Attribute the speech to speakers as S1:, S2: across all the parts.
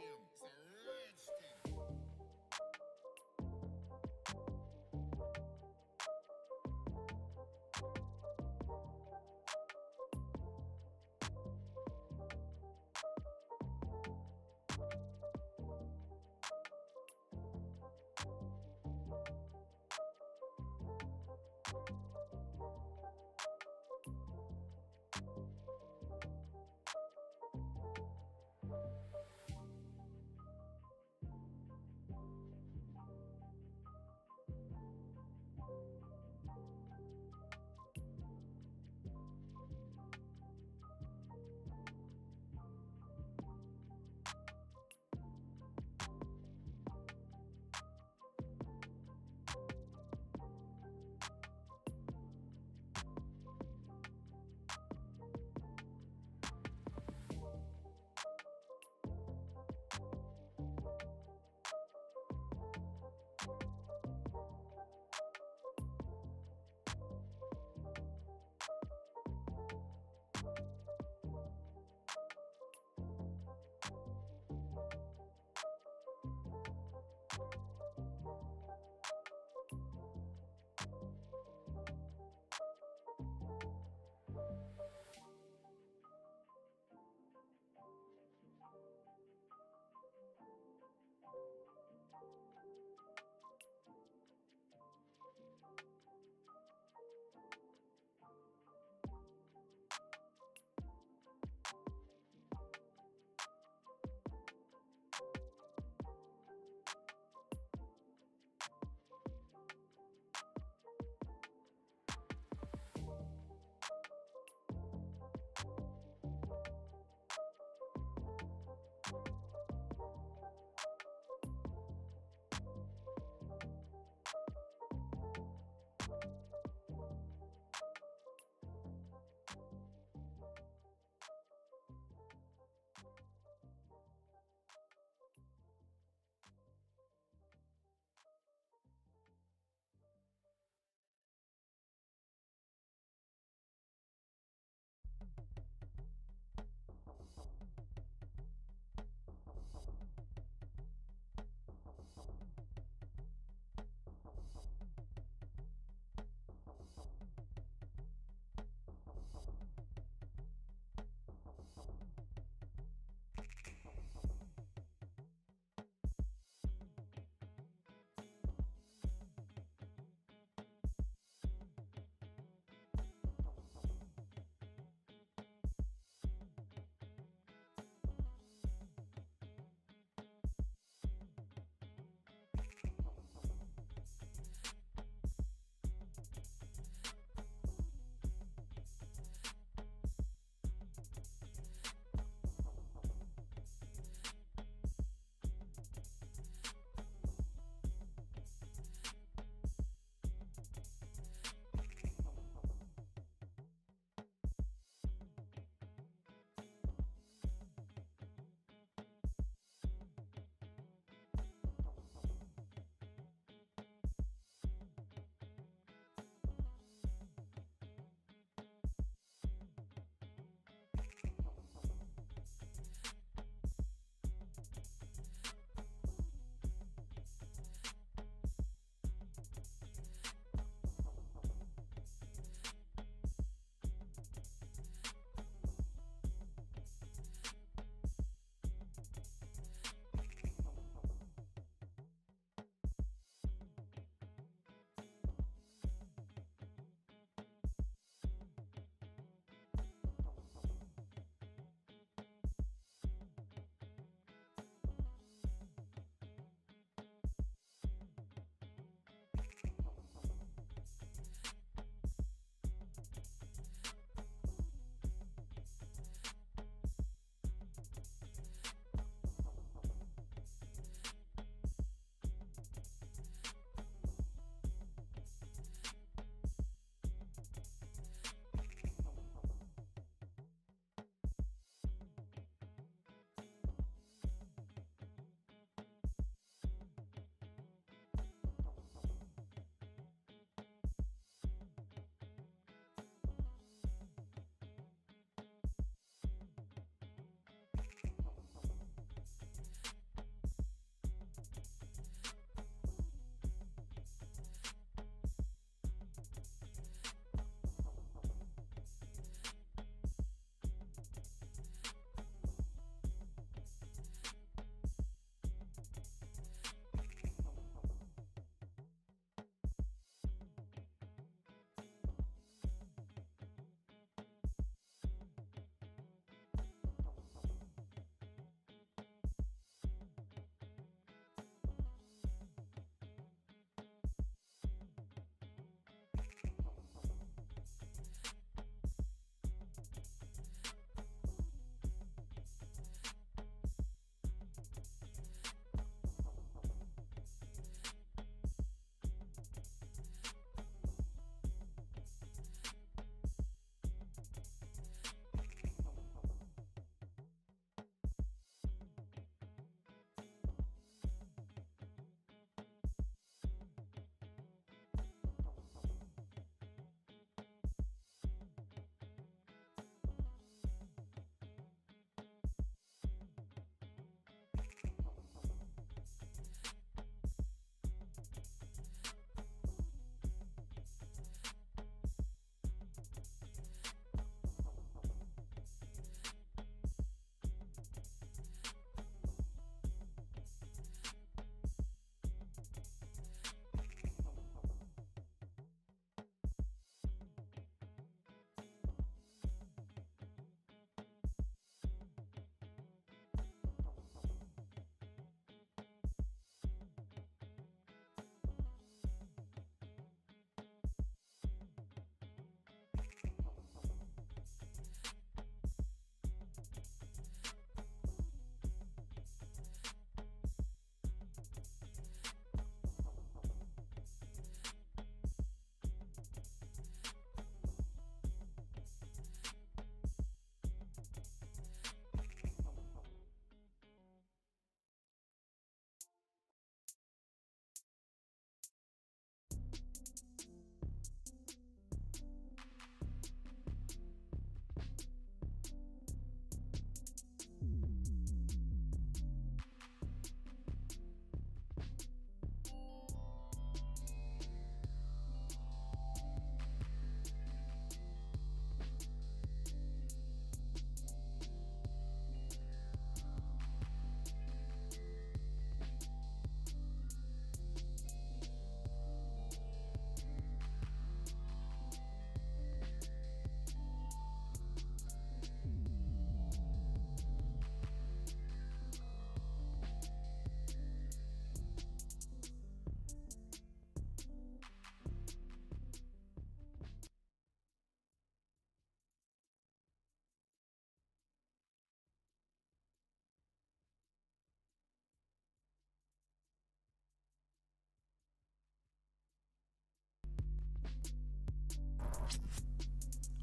S1: Damn, it's a rich thing.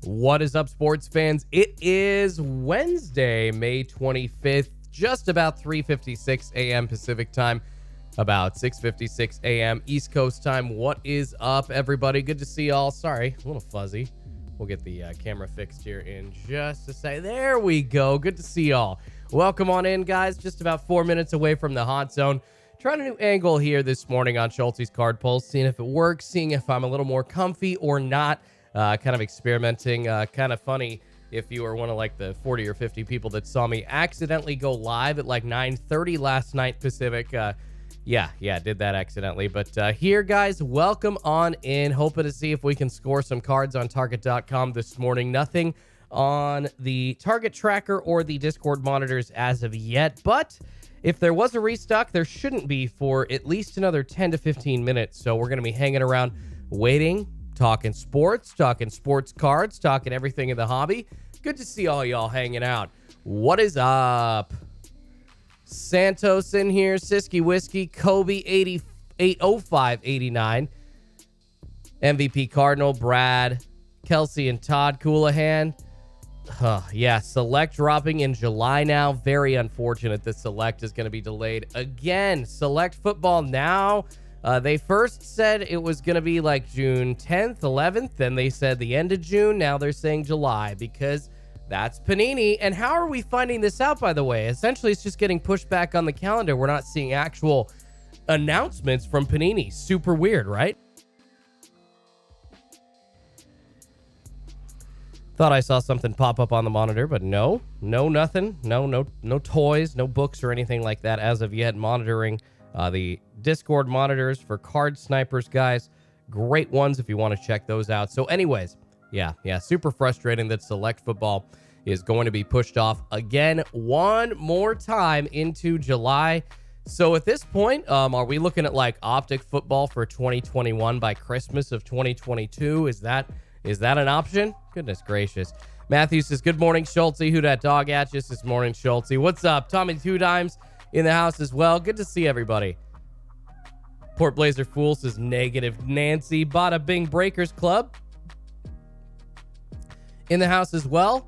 S2: What is up, sports fans? It is Wednesday, May 25th, just about 3:56 a.m. Pacific time, about 6:56 a.m. East Coast time. What is up, everybody? Good to see y'all. Sorry, a little fuzzy. We'll get the camera fixed here in just a second. There we go. Good to see y'all. Welcome on in, guys. Just about 4 minutes away from the hot zone. Trying a new angle here this morning on Schultz's card pulls, seeing if it works, seeing if I'm a little more comfy or not. Kind of experimenting. Kind of funny if you were one of like the 40 or 50 people that saw me accidentally go live at like 9:30 last night Pacific. Yeah, did that accidentally. But here, guys, welcome on in. Hoping to see if we can score some cards on Target.com this morning. Nothing on the Target tracker or the Discord monitors as of yet, but if there was a restock, there shouldn't be for at least another 10 to 15 minutes. So we're going to be hanging around waiting, talking sports cards, talking everything in the hobby. Good to see all y'all hanging out. What is up? Santos in here, Siski Whiskey, Kobe 880589, MVP Cardinal, Brad, Kelsey and Todd Coolahan. Yeah, Select dropping in July now. Very unfortunate that Select is going to be delayed again. Select football now. They first said it was going to be like June 10th, 11th. Then they said the end of June. Now they're saying July because that's Panini. And how are we finding this out, by the way? Essentially, it's just getting pushed back on the calendar. We're not seeing actual announcements from Panini. Super weird, right? Thought I saw something pop up on the monitor, but no, nothing. No toys, no books or anything like that as of yet. Monitoring the Discord monitors for card snipers, guys. Great ones if you want to check those out. So anyways, yeah, super frustrating that Select football is going to be pushed off again one more time into July. So at this point, are we looking at like Optic football for 2021 by Christmas of 2022? Is that an option? Goodness gracious. Matthew says, good morning, Schultze. Who dat dog at you this morning, Schultze? What's up? Tommy Two Dimes in the house as well. Good to see everybody. Port Blazer Fool says, negative Nancy. Bada Bing Breakers Club in the house as well.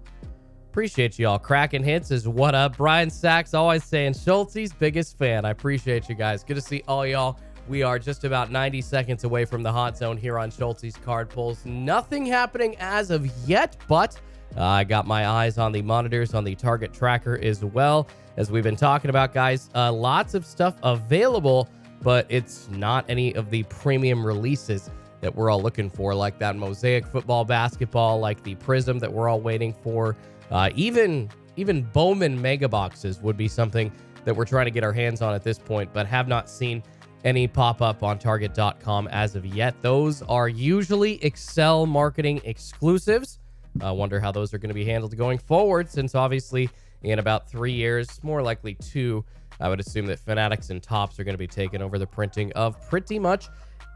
S2: Appreciate you all. Cracking hits is what up. Brian Sachs always saying Schultze's biggest fan. I appreciate you guys. Good to see all y'all. We are just about 90 seconds away from the hot zone here on Schultz's card pulls. Nothing happening as of yet, but I got my eyes on the monitors on the Target tracker as well. As we've been talking about, guys, lots of stuff available, but it's not any of the premium releases that we're all looking for, like that Mosaic football basketball, like the Prism that we're all waiting for. Even Bowman Mega Boxes would be something that we're trying to get our hands on at this point, but have not seen any pop-up on Target.com as of yet. Those are usually Excel marketing exclusives. I wonder how those are going to be handled going forward, since obviously in about 3 years, more likely 2, I would assume that Fanatics and Topps are going to be taking over the printing of pretty much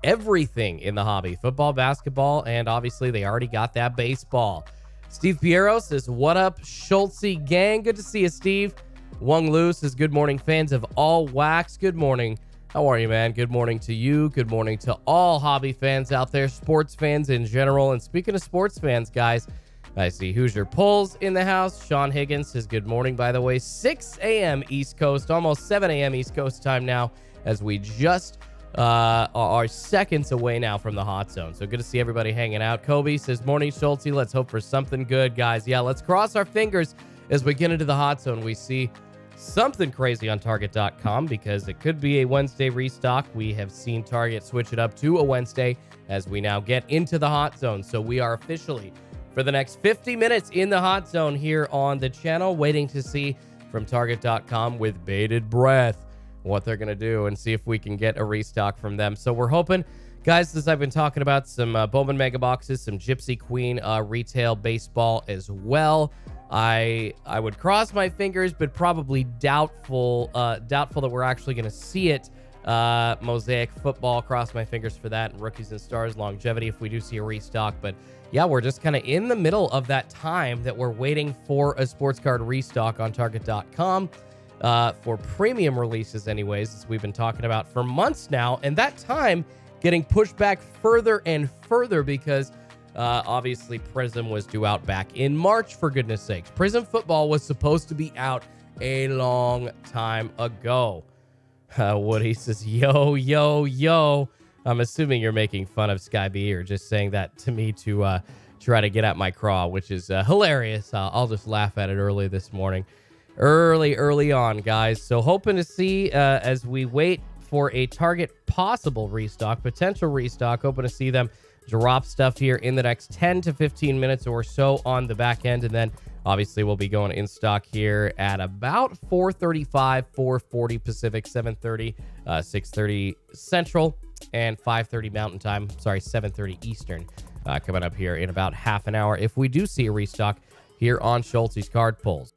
S2: everything in the hobby. Football, basketball, and obviously they already got that baseball. Steve Piero says, what up, Schultze gang? Good to see you, Steve. Wung Lu says, good morning, fans of all wax. Good morning. How are you, man? Good morning to you. Good morning to all hobby fans out there, sports fans in general. And speaking of sports fans, guys, I see Hoosier Pulls in the house. Sean Higgins says good morning, by the way. 6 a.m. East Coast, almost 7 a.m. East Coast time now, as we just are seconds away now from the hot zone. So good to see everybody hanging out. Kobe says, morning, Schultze. Let's hope for something good, guys. Yeah, let's cross our fingers as we get into the hot zone. We see something crazy on Target.com because it could be a Wednesday restock. We have seen Target switch it up to a Wednesday as we now get into the hot zone. So we are officially for the next 50 minutes in the hot zone here on the channel, waiting to see from Target.com with bated breath what they're going to do and see if we can get a restock from them. So we're hoping, guys, as I've been talking about, some Bowman Mega Boxes, some Gypsy Queen retail baseball as well. I would cross my fingers, but probably doubtful that we're actually going to see it. Mosaic football, cross my fingers for that. And Rookies and Stars longevity if we do see a restock. But yeah, we're just kind of in the middle of that time that we're waiting for a sports card restock on Target.com for premium releases anyways, as we've been talking about for months now. And that time getting pushed back further and further because Obviously, Prism was due out back in March, for goodness sakes. Prism football was supposed to be out a long time ago. Woody says, yo, yo, yo. I'm assuming you're making fun of Sky B or just saying that to me to try to get at my craw, which is hilarious. I'll just laugh at it early this morning. Early on, guys. So hoping to see as we wait for a Target possible restock, potential restock, hoping to see them drop stuff here in the next 10 to 15 minutes or so on the back end. And then obviously we'll be going in stock here at about 4:35, 4:40 Pacific, 7:30, 6:30 Central, and 5:30 Mountain Time. Sorry, 7:30 Eastern. Coming up here in about half an hour if we do see a restock here on Schultz's Card Pulls.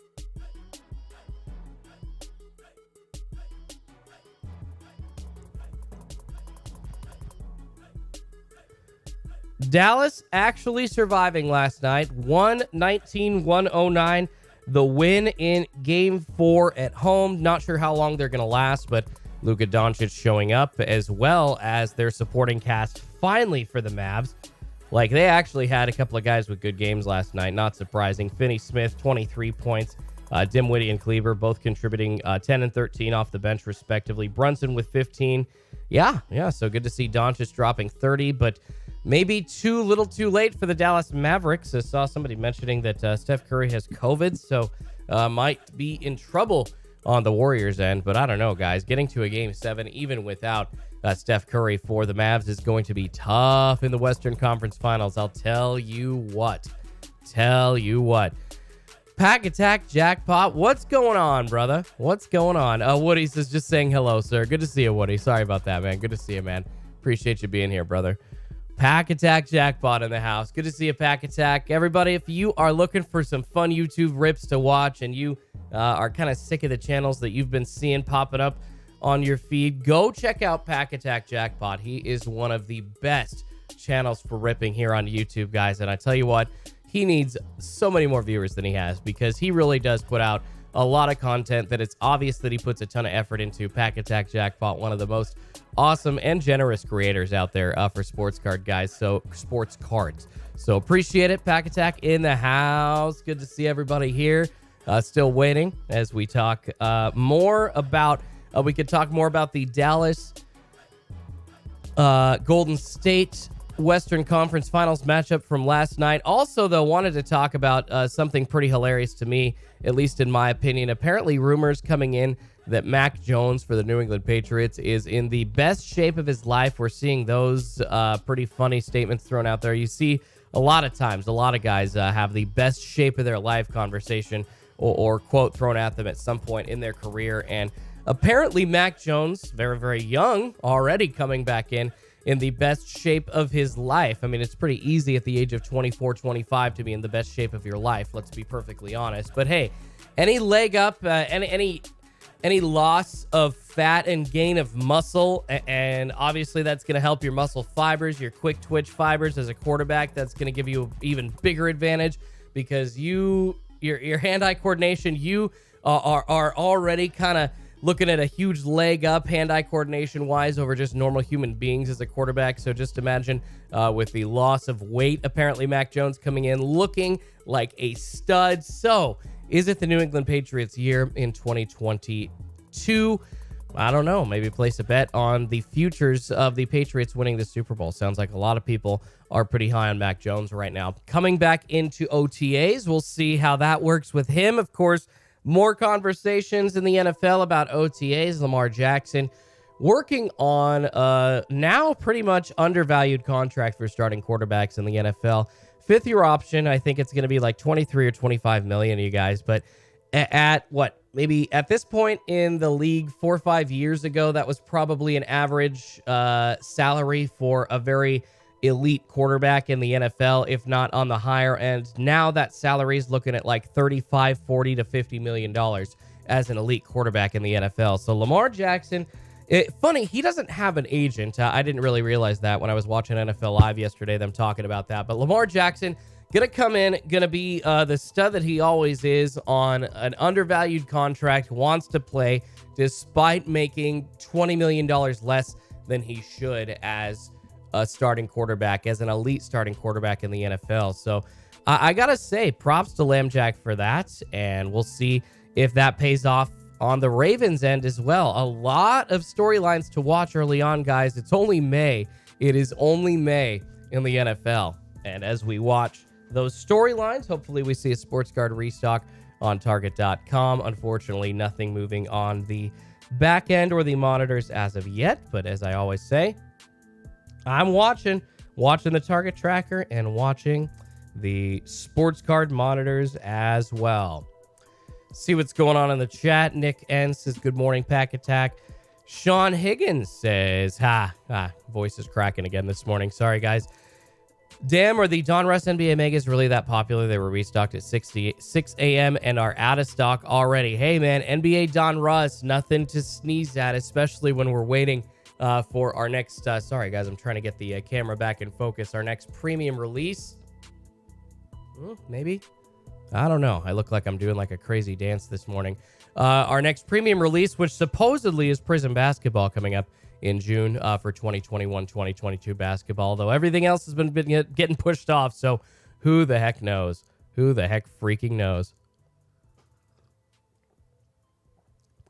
S2: Dallas actually surviving last night. 119-109. The win in Game 4 at home. Not sure how long they're going to last, but Luka Doncic showing up as well as their supporting cast finally for the Mavs. Like, they actually had a couple of guys with good games last night. Not surprising. Finney Smith, 23 points. Dimwitty and Kleber both contributing 10 and 13 off the bench, respectively. Brunson with 15. Yeah. So good to see Doncic dropping 30, but maybe too little too late for the Dallas Mavericks. I saw somebody mentioning that Steph Curry has COVID, so might be in trouble on the Warriors end. But I don't know, guys. Getting to a Game 7, even without Steph Curry for the Mavs, is going to be tough in the Western Conference Finals. I'll tell you what. Pack Attack Jackpot. What's going on, brother? What's going on? Woody says, just saying hello, sir. Good to see you, Woody. Sorry about that, man. Good to see you, man. Appreciate you being here, brother. Pack Attack Jackpot in the house. Good to see you, Pack Attack. Everybody, if you are looking for some fun YouTube rips to watch and you are kind of sick of the channels that you've been seeing popping up on your feed, go check out Pack Attack Jackpot. He is one of the best channels for ripping here on YouTube, guys. And I tell you what, he needs so many more viewers than he has because he really does put out a lot of content that it's obvious that he puts a ton of effort into. Pack Attack Jackpot, one of the most awesome and generous creators out there for sports cards. So appreciate it. Pack Attack in the house. Good to see everybody here. Still waiting as we talk more about we could talk more about the Dallas Golden State Western Conference Finals matchup from last night. Also, though, wanted to talk about something pretty hilarious to me, at least in my opinion. Apparently, rumors coming in that Mac Jones for the New England Patriots is in the best shape of his life. We're seeing those pretty funny statements thrown out there. You see a lot of times, a lot of guys have the best shape of their life conversation or quote thrown at them at some point in their career. And apparently, Mac Jones, very, very young, already coming back in the best shape of his life. I mean, it's pretty easy at the age of 24, 25 to be in the best shape of your life. Let's be perfectly honest. But hey, any leg up, any loss of fat and gain of muscle, and obviously that's going to help your muscle fibers, your quick twitch fibers as a quarterback. That's going to give you an even bigger advantage because your hand-eye coordination, you are already kind of looking at a huge leg up hand-eye coordination-wise over just normal human beings as a quarterback. So just imagine with the loss of weight, apparently Mac Jones coming in looking like a stud. So is it the New England Patriots year in 2022? I don't know. Maybe place a bet on the futures of the Patriots winning the Super Bowl. Sounds like a lot of people are pretty high on Mac Jones right now. Coming back into OTAs, we'll see how that works with him. Of course, more conversations in the NFL about OTAs. Lamar Jackson working on now pretty much undervalued contract for starting quarterbacks in the NFL. Fifth-year option, I think it's going to be like 23 or 25 million, you guys. But at what? Maybe at this point in the league 4 or 5 years ago, that was probably an average salary for a very elite quarterback in the NFL, if not on the higher end. Now that salary is looking at like 35, 40 to $50 million as an elite quarterback in the NFL. So Lamar Jackson, funny, he doesn't have an agent. I didn't really realize that when I was watching NFL Live yesterday, them talking about that. But Lamar Jackson going to come in, going to be the stud that he always is on an undervalued contract, wants to play despite making $20 million less than he should as a starting quarterback, as an elite starting quarterback in the NFL. So I got to say, props to Lamar Jackson for that. And we'll see if that pays off on the Ravens end as well. A lot of storylines to watch early on, guys. It's only May. It is only May in the NFL. And as we watch those storylines, hopefully we see a sports card restock on target.com. Unfortunately, nothing moving on the back end or the monitors as of yet. But as I always say, I'm watching the target tracker and watching the sports card monitors as well. See what's going on in the chat. Nick N says, good morning, Pack Attack. Sean Higgins says, voice is cracking again this morning. Sorry, guys. Damn, are the Donruss NBA Megas really that popular? They were restocked at 6 a.m. and are out of stock already. Hey, man, NBA Donruss, nothing to sneeze at, especially when we're waiting for our next... sorry, guys, I'm trying to get the camera back in focus. Our next premium release. Maybe? I don't know. I look like I'm doing like a crazy dance this morning. Our next premium release, which supposedly is Prism Basketball coming up in June for 2021-2022 basketball, though everything else has been getting pushed off. So who the heck knows? Who the heck freaking knows?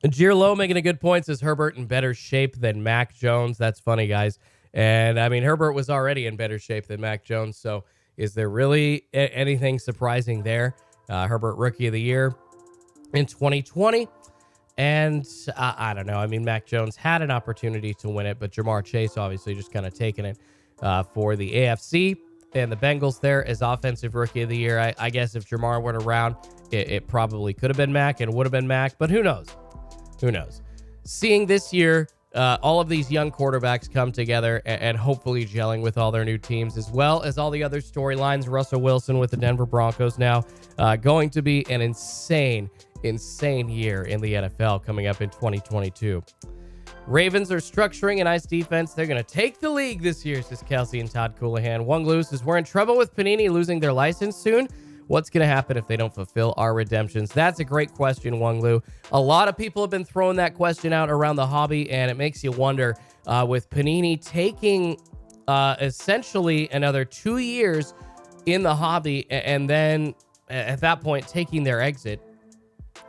S2: Low making a good point, says Herbert in better shape than Mac Jones. That's funny, guys. And I mean, Herbert was already in better shape than Mac Jones. So is there really anything surprising there? Herbert Rookie of the Year in 2020. And I don't know. I mean, Mac Jones had an opportunity to win it, but Jamar Chase obviously just kind of taking it for the AFC. And the Bengals there as Offensive Rookie of the Year. I guess if Jamar went around, it probably could have been Mac and would have been Mac, but who knows? Who knows? Seeing this year, all of these young quarterbacks come together and hopefully gelling with all their new teams, as well as all the other storylines. Russell Wilson with the Denver Broncos now, going to be an insane year in the NFL coming up in 2022. Ravens are structuring a nice defense. They're going to take the league this year, says Kelsey and Todd Coulahan. Wong Lu says, we're in trouble with Panini losing their license soon. What's going to happen if they don't fulfill our redemptions? That's a great question, Wong Lu. A lot of people have been throwing that question out around the hobby, and it makes you wonder, with Panini taking essentially another 2 years in the hobby, and then at that point taking their exit,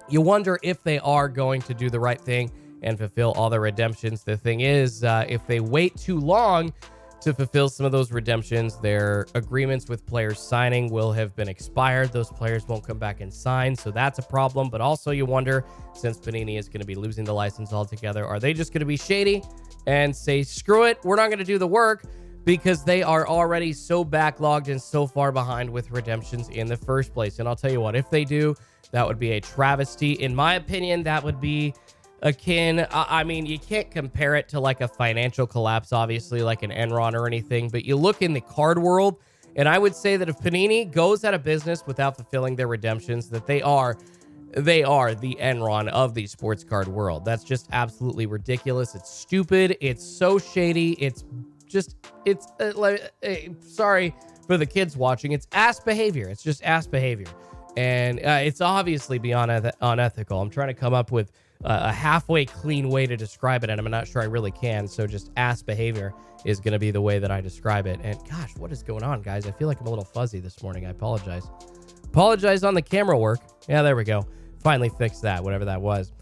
S2: you wonder if they are going to do the right thing and fulfill all their redemptions. The thing is, if they wait too long to fulfill some of those redemptions, their agreements with players signing will have been expired. Those players won't come back and sign, so that's a problem. But also you wonder, since Panini is going to be losing the license altogether, are they just going to be shady and say, screw it, we're not going to do the work, because they are already so backlogged and so far behind with redemptions in the first place? And I'll tell you what, if they do, that would be a travesty. In my opinion, that would be akin, I mean, you can't compare it to like a financial collapse, obviously, like an Enron or anything, but you look in the card world, and I would say that if Panini goes out of business without fulfilling their redemptions, that they are the Enron of the sports card world. That's just absolutely ridiculous. It's stupid. It's so shady. It's sorry for the kids watching. It's ass behavior. It's just ass behavior. And it's obviously beyond unethical. I'm trying to come up with a halfway clean way to describe it, and I'm not sure I really can. So just ass behavior is going to be the way that I describe it. And gosh, what is going on, guys? I feel like I'm a little fuzzy this morning. I apologize. Apologize on the camera work. Yeah, there we go. Finally fixed that, whatever that was.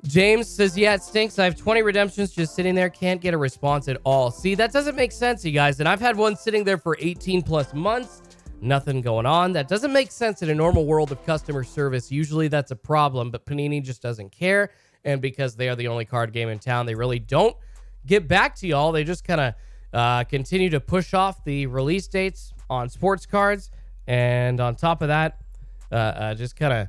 S2: James says, yeah, it stinks. I have 20 redemptions just sitting there. Can't get a response at all. See, that doesn't make sense, you guys. And I've had one sitting there for 18 plus months. Nothing going on. That doesn't make sense in a normal world of customer service. Usually that's a problem, but Panini just doesn't care. And because they are the only card game in town, they really don't get back to y'all. They just kind of continue to push off the release dates on sports cards. And on top of that, just kind of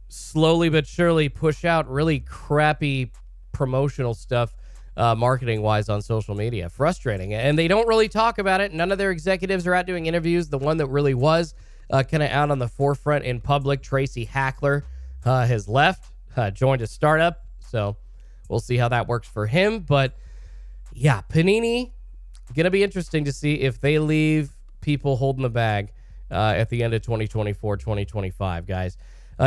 S2: slowly but surely push out really crappy promotional stuff marketing wise on social media. Frustrating. And they don't really talk about it. None of their executives are out doing interviews. The one that really was kind of out on the forefront in public, Tracy Hackler, has left, joined a startup. So we'll see how that works for him. But yeah, Panini, going to be interesting to see if they leave people holding the bag at the end of 2024, 2025, guys.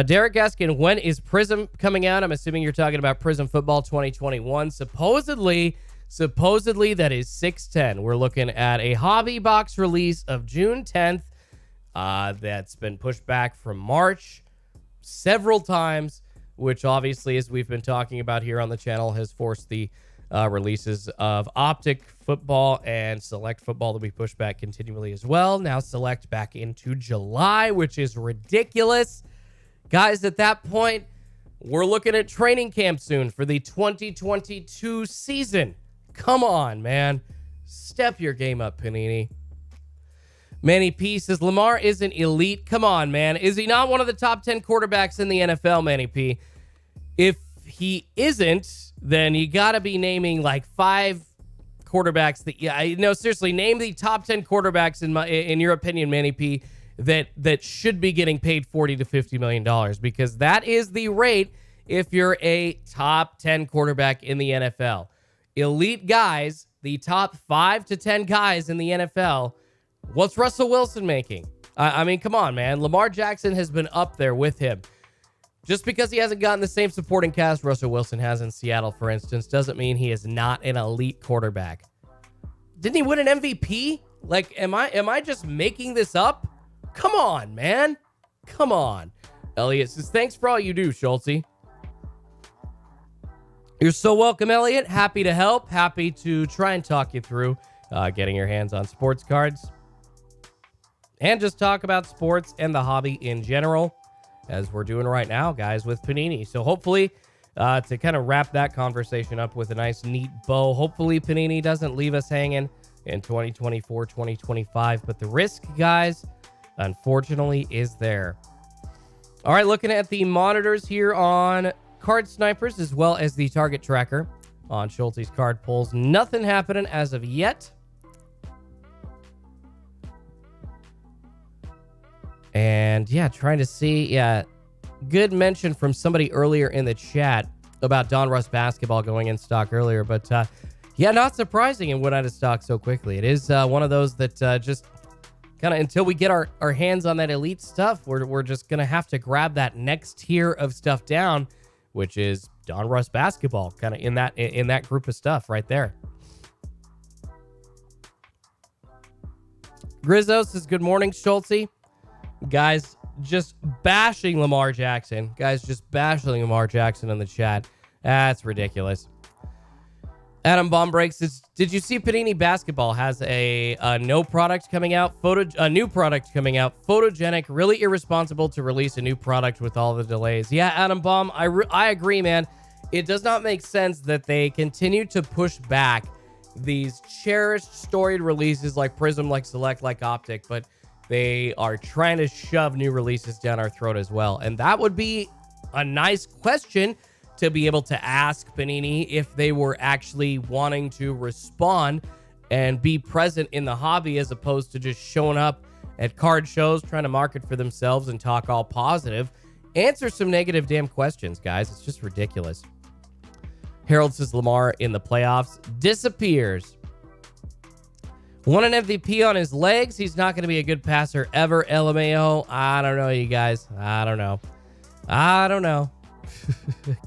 S2: Derek asking, when is Prism coming out? I'm assuming you're talking about Prism Football 2021. Supposedly Supposedly, that is 610. We're looking at a hobby box release of June 10th. That's been pushed back from March several times, which obviously, as we've been talking about here on the channel, has forced the releases of Optic Football and Select Football to be pushed back continually as well. Now Select back into July, which is ridiculous. Guys, at that point, we're looking at training camp soon for the 2022 season. Come on, man. Step your game up, Panini. Manny P says, Lamar isn't elite. Come on, man. Is he not one of the top 10 quarterbacks in the NFL, Manny P? If he isn't, then you got to be naming like 5 quarterbacks that, yeah, no, seriously, name the top 10 quarterbacks in your opinion, Manny P, that should be getting paid $40 to $50 million, because that is the rate if you're a top 10 quarterback in the NFL. Elite guys, the top 5 to 10 guys in the NFL, what's Russell Wilson making? I mean, come on, man. Lamar Jackson has been up there with him. Just because he hasn't gotten the same supporting cast Russell Wilson has in Seattle, for instance, doesn't mean he is not an elite quarterback. Didn't he win an MVP? Like, am I just making this up? Come on, man. Come on. Elliot says, thanks for all you do, Schultzy. You're so welcome, Elliot. Happy to help. Happy to try and talk you through getting your hands on sports cards. And just talk about sports and the hobby in general, as we're doing right now, guys, with Panini. So hopefully, to kind of wrap that conversation up with a nice, neat bow, hopefully Panini doesn't leave us hanging in 2024, 2025. But the risk, guys, unfortunately, is there. All right, looking at the monitors here on Card Snipers, as well as the target tracker on Schulte's card pulls. Nothing happening as of yet. And yeah, trying to see, yeah, good mention from somebody earlier in the chat about Donruss basketball going in stock earlier. But yeah, not surprising it went out of stock so quickly. It is one of those that just kind of, until we get our hands on that elite stuff, we're just going to have to grab that next tier of stuff down, which is Donruss basketball, kind of in that group of stuff right there. Grizzo says, good morning, Schultzy. Guys, just bashing Lamar Jackson. Guys, just bashing Lamar Jackson in the chat. That's ridiculous. Adam Bomb Breaks says, did you see Panini Basketball has a new product coming out? Photogenic, really irresponsible to release a new product with all the delays. Yeah, Adam Bomb, I agree, man. It does not make sense that they continue to push back these cherished, storied releases like Prism, like Select, like Optic, but they are trying to shove new releases down our throat as well. And that would be a nice question to be able to ask Panini if they were actually wanting to respond and be present in the hobby, as opposed to just showing up at card shows, trying to market for themselves and talk all positive. Answer some negative damn questions, guys. It's just ridiculous. Harold says Lamar in the playoffs disappears. Won an MVP on his legs. He's not going to be a good passer ever. LMAO. I don't know, you guys. I don't know.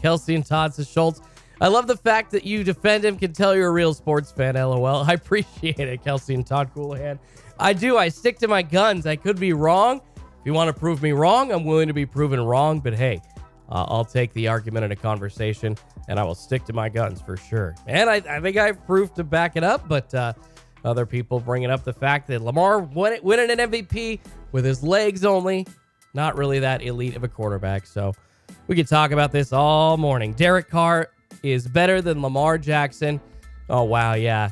S2: Kelsey and Todd says, Schultz, I love the fact that you defend him. Can tell you're a real sports fan, LOL. I appreciate it, Kelsey and Todd Coolahan. I do. I stick to my guns. I could be wrong. If you want to prove me wrong, I'm willing to be proven wrong. But hey, I'll take the argument in a conversation, and I will stick to my guns for sure. And I think I have proof to back it up, but other people bringing up the fact that Lamar winning an MVP with his legs only, not really that elite of a quarterback. So we could talk about this all morning. Derek Carr is better than Lamar Jackson. Oh, wow, yeah.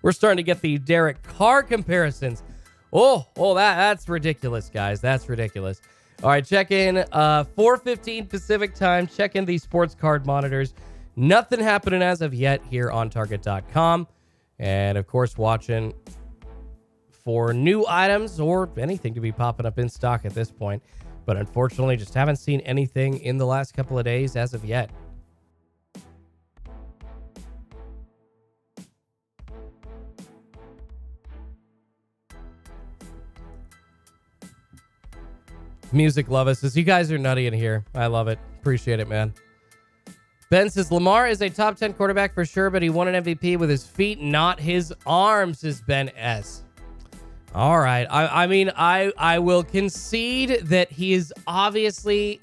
S2: We're starting to get the Derek Carr comparisons. Oh, that's ridiculous, guys. That's ridiculous. All right, check in 4:15 Pacific time. Check in the sports card monitors. Nothing happening as of yet here on Target.com. And, of course, watching for new items or anything to be popping up in stock at this point. But unfortunately, just haven't seen anything in the last couple of days as of yet. Music Love Us says, you guys are nutty in here. I love it. Appreciate it, man. Ben says, Lamar is a top 10 quarterback for sure, but he won an MVP with his feet, not his arms, says Ben S. All right. I mean, I will concede that he is obviously,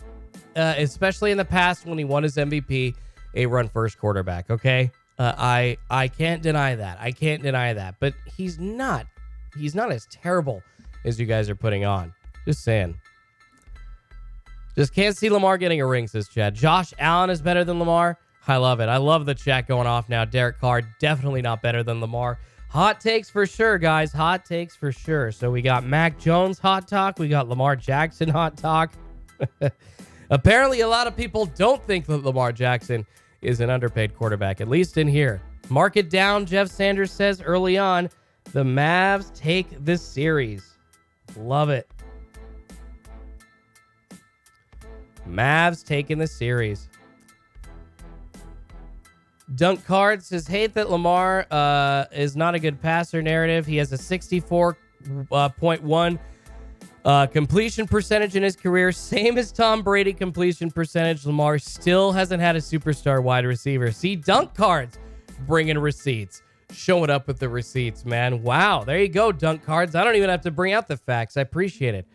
S2: especially in the past when he won his MVP, a run-first quarterback, okay? I can't deny that. I can't deny that. But he's not as terrible as you guys are putting on. Just saying. Just can't see Lamar getting a ring, says Chad. Josh Allen is better than Lamar. I love it. I love the chat going off now. Derek Carr, definitely not better than Lamar. Hot takes for sure, guys. Hot takes for sure. So we got Mac Jones hot talk. We got Lamar Jackson hot talk. Apparently, a lot of people don't think that Lamar Jackson is an underpaid quarterback, at least in here. Mark it down, Jeff Sanders says early on. The Mavs take this series. Love it. Mavs taking the series. Dunk Card says, hate that Lamar is not a good passer narrative. He has a 64.1 completion percentage in his career. Same as Tom Brady completion percentage. Lamar still hasn't had a superstar wide receiver. See, Dunk Cards bringing receipts. Showing up with the receipts, man. Wow, there you go, Dunk Cards. I don't even have to bring out the facts. I appreciate it.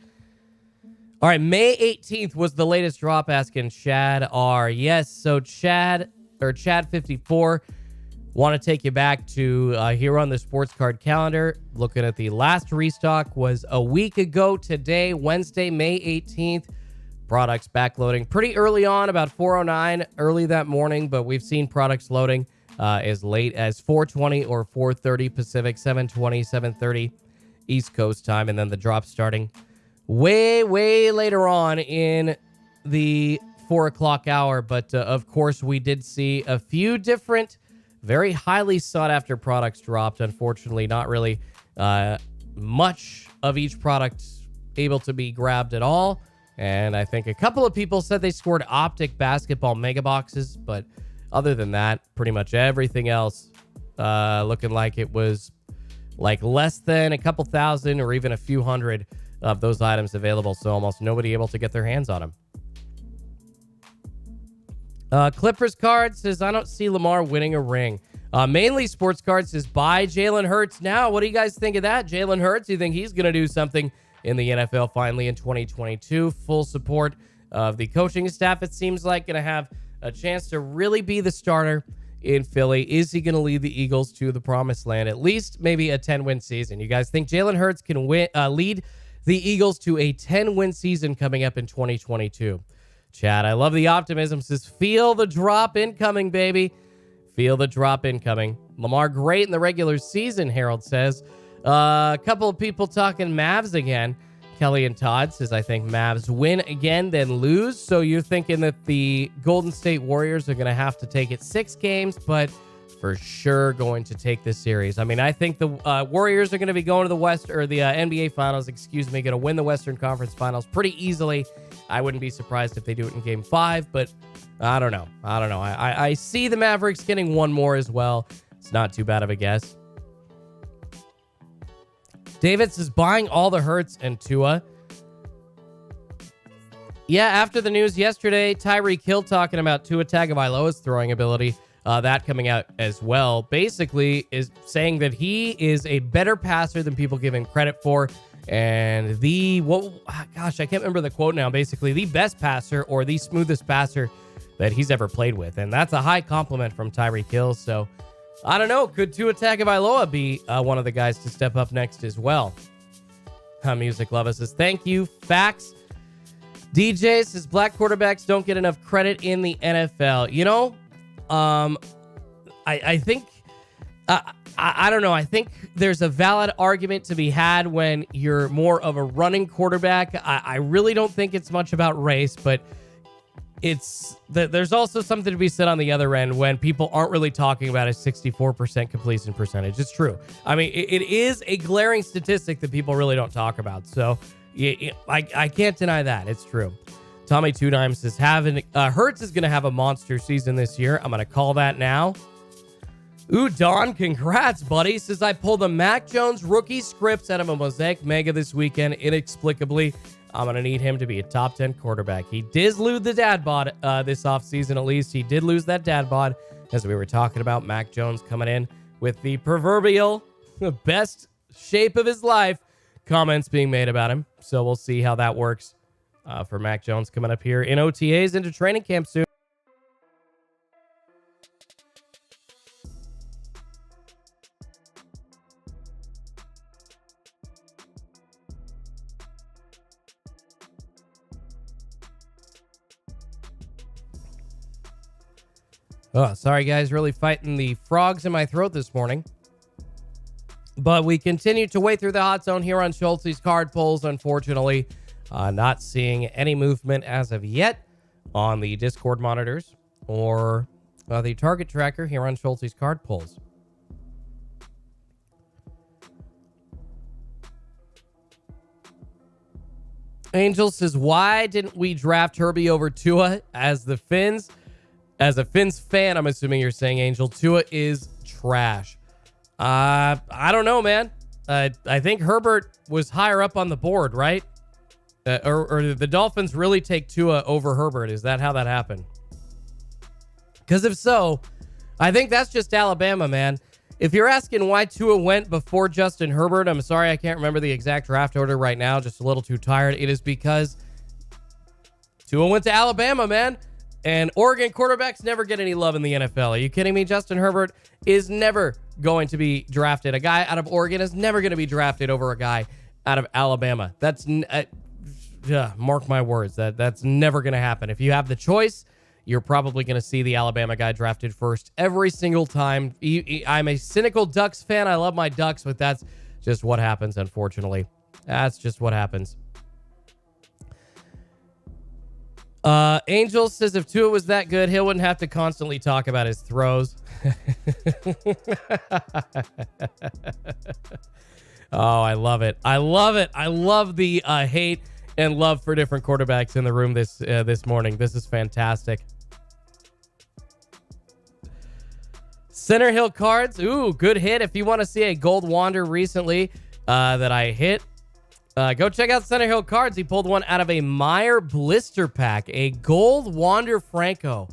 S2: All right, May 18th was the latest drop, asking Chad R. Yes, so Chad54, want to take you back to here on the sports card calendar. Looking at the last restock was a week ago today, Wednesday, May 18th. Products backloading pretty early on, about 4:09 early that morning, but we've seen products loading as late as 4:20 or 4:30 Pacific, 7:20, 7:30 East Coast time, and then the drop starting way later on in the 4 o'clock hour. But of course, we did see a few different, very highly sought after products dropped. Unfortunately, not really much of each product able to be grabbed at all. And I think a couple of people said they scored optic basketball mega boxes, but other than that, pretty much everything else looking like it was like less than a couple thousand or even a few hundred of those items available. So almost nobody able to get their hands on them. Clippers card says, I don't see Lamar winning a ring. Mainly sports card says, buy Jalen Hurts now. What do you guys think of that? Jalen Hurts, you think he's going to do something in the NFL finally in 2022? Full support of the coaching staff, it seems like, going to have a chance to really be the starter in Philly. Is he going to lead the Eagles to the promised land? At least maybe a 10-win season. You guys think Jalen Hurts can lead the Eagles to a 10-win season coming up in 2022? Chad, I love the optimism. Says, feel the drop incoming, baby. Feel the drop incoming. Lamar great in the regular season, Harold says. A couple of people talking Mavs again. Kelly and Todd says, I think Mavs win again, then lose. So you're thinking that the Golden State Warriors are going to have to take it 6 games, but for sure going to take this series. I mean, I think the Warriors are going to be going to the West, or the NBA Finals, going to win the Western Conference Finals pretty easily. I wouldn't be surprised if they do it in Game 5, but I don't know. I see the Mavericks getting one more as well. It's not too bad of a guess. David says, buying all the Hurts and Tua. Yeah, after the news yesterday, Tyreek Hill talking about Tua Tagovailoa's throwing ability, that coming out as well, basically is saying that he is a better passer than people give him credit for. And I can't remember the quote now. Basically, the best passer or the smoothest passer that he's ever played with. And that's a high compliment from Tyreek Hill. So I don't know. Could Tua Tagovailoa be one of the guys to step up next as well? Music Lover says, thank you. Facts. DJ says, black quarterbacks don't get enough credit in the NFL. You know, I think, I don't know. I think there's a valid argument to be had when you're more of a running quarterback. I really don't think it's much about race, but there's also something to be said on the other end when people aren't really talking about a 64% completion percentage. It's true. I mean, it is a glaring statistic that people really don't talk about. So I can't deny that. It's true. Tommy Two Dimes says, Hurts is going to have a monster season this year. I'm going to call that now. Ooh, Don, congrats, buddy. Says, I pulled a Mac Jones rookie scripts out of a Mosaic Mega this weekend, inexplicably. I'm going to need him to be a top 10 quarterback. He did lose the dad bod this offseason, at least. He did lose that dad bod, as we were talking about Mac Jones coming in with the proverbial best shape of his life. Comments being made about him. So we'll see how that works for Mac Jones coming up here in OTAs into training camp soon. Oh, sorry, guys. Really fighting the frogs in my throat this morning. But we continue to wade through the hot zone here on Schultz's card pulls. Unfortunately, not seeing any movement as of yet on the Discord monitors or the target tracker here on Schultz's card pulls. Angel says, why didn't we draft Herbie over Tua as the Finns? As a Finns fan, I'm assuming you're saying, Angel, Tua is trash. I don't know, man. I think Herbert was higher up on the board, right? Or did the Dolphins really take Tua over Herbert? Is that how that happened? Because if so, I think that's just Alabama, man. If you're asking why Tua went before Justin Herbert, I'm sorry, I can't remember the exact draft order right now. Just a little too tired. It is because Tua went to Alabama, man. And Oregon quarterbacks never get any love in the NFL. Are you kidding me? Justin Herbert is never going to be drafted. A guy out of Oregon is never going to be drafted over a guy out of Alabama. That's mark my words. That's never going to happen. If you have the choice, you're probably going to see the Alabama guy drafted first every single time. I'm a cynical Ducks fan. I love my Ducks, but that's just what happens, unfortunately. That's just what happens. Angel says if Tua was that good, he wouldn't have to constantly talk about his throws. Oh, I love it. I love it. I love the hate and love for different quarterbacks in the room this morning. This is fantastic. Center Hill cards. Ooh, good hit. If you want to see a gold wander recently that I hit, go check out Center Hill Cards. He pulled one out of a Meyer blister pack, a gold Wander Franco.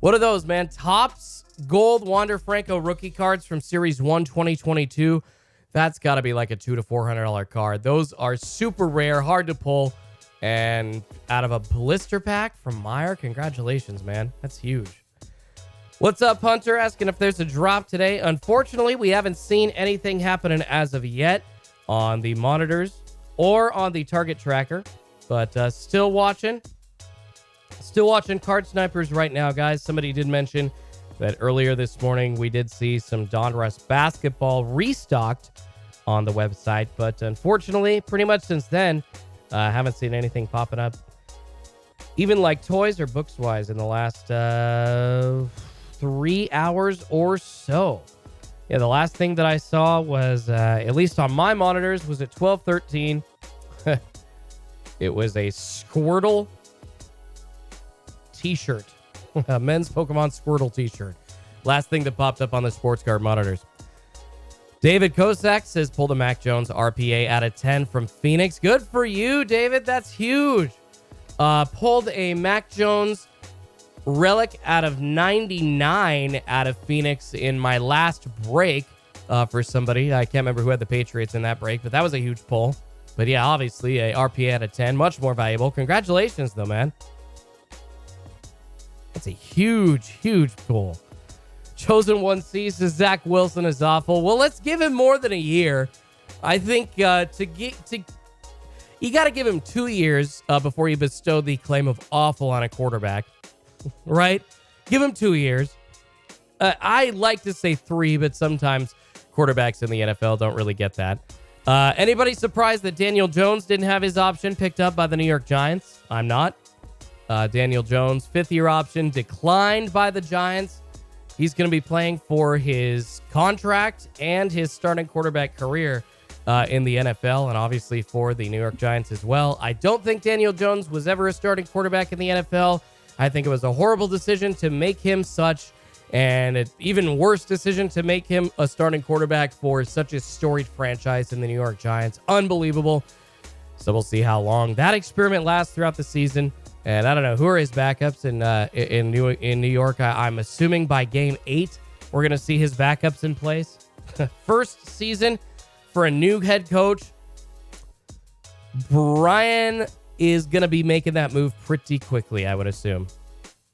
S2: What are those, man? Topps gold Wander Franco rookie cards from Series 1 2022. That's got to be like a $200 to $400 card. Those are super rare, hard to pull, and out of a blister pack from Meyer. Congratulations, man. That's huge. What's up, Hunter? Asking if there's a drop today. Unfortunately, we haven't seen anything happening as of yet on the monitors or on the target tracker, but still watching Card Snipers right now, guys. Somebody did mention that earlier this morning we did see some Donruss basketball restocked on the website, but unfortunately, pretty much since then, haven't seen anything popping up, even like toys or books wise in the last 3 hours or so. Yeah, the last thing that I saw was, at least on my monitors, was at 12:13. It was a Squirtle t-shirt. A men's Pokemon Squirtle t-shirt. Last thing that popped up on the sports card monitors. David Kosak says, pulled a Mac Jones RPA out of 10 from Phoenix. Good for you, David. That's huge. Pulled a Mac Jones relic out of 99 out of Phoenix in my last break for somebody. I can't remember who had the Patriots in that break, but that was a huge pull. But yeah, obviously a RPA out of 10, much more valuable. Congratulations, though, man. That's a huge, huge pull. Chosen One C says Zach Wilson is awful. Well, let's give him more than a year. I think you got to give him 2 years before you bestow the claim of awful on a quarterback. Right? Give him 2 years. I like to say 3, but sometimes quarterbacks in the NFL don't really get that. Anybody surprised that Daniel Jones didn't have his option picked up by the New York Giants? I'm not. Daniel Jones, 5th-year option, declined by the Giants. He's going to be playing for his contract and his starting quarterback career in the NFL, and obviously for the New York Giants as well. I don't think Daniel Jones was ever a starting quarterback in the NFL. I think it was a horrible decision to make him such, and an even worse decision to make him a starting quarterback for such a storied franchise in the New York Giants. Unbelievable. So we'll see how long that experiment lasts throughout the season. And I don't know who are his backups in New York. I'm assuming by game 8 we're gonna see his backups in place. First season for a new head coach. Brian is gonna be making that move pretty quickly, I would assume.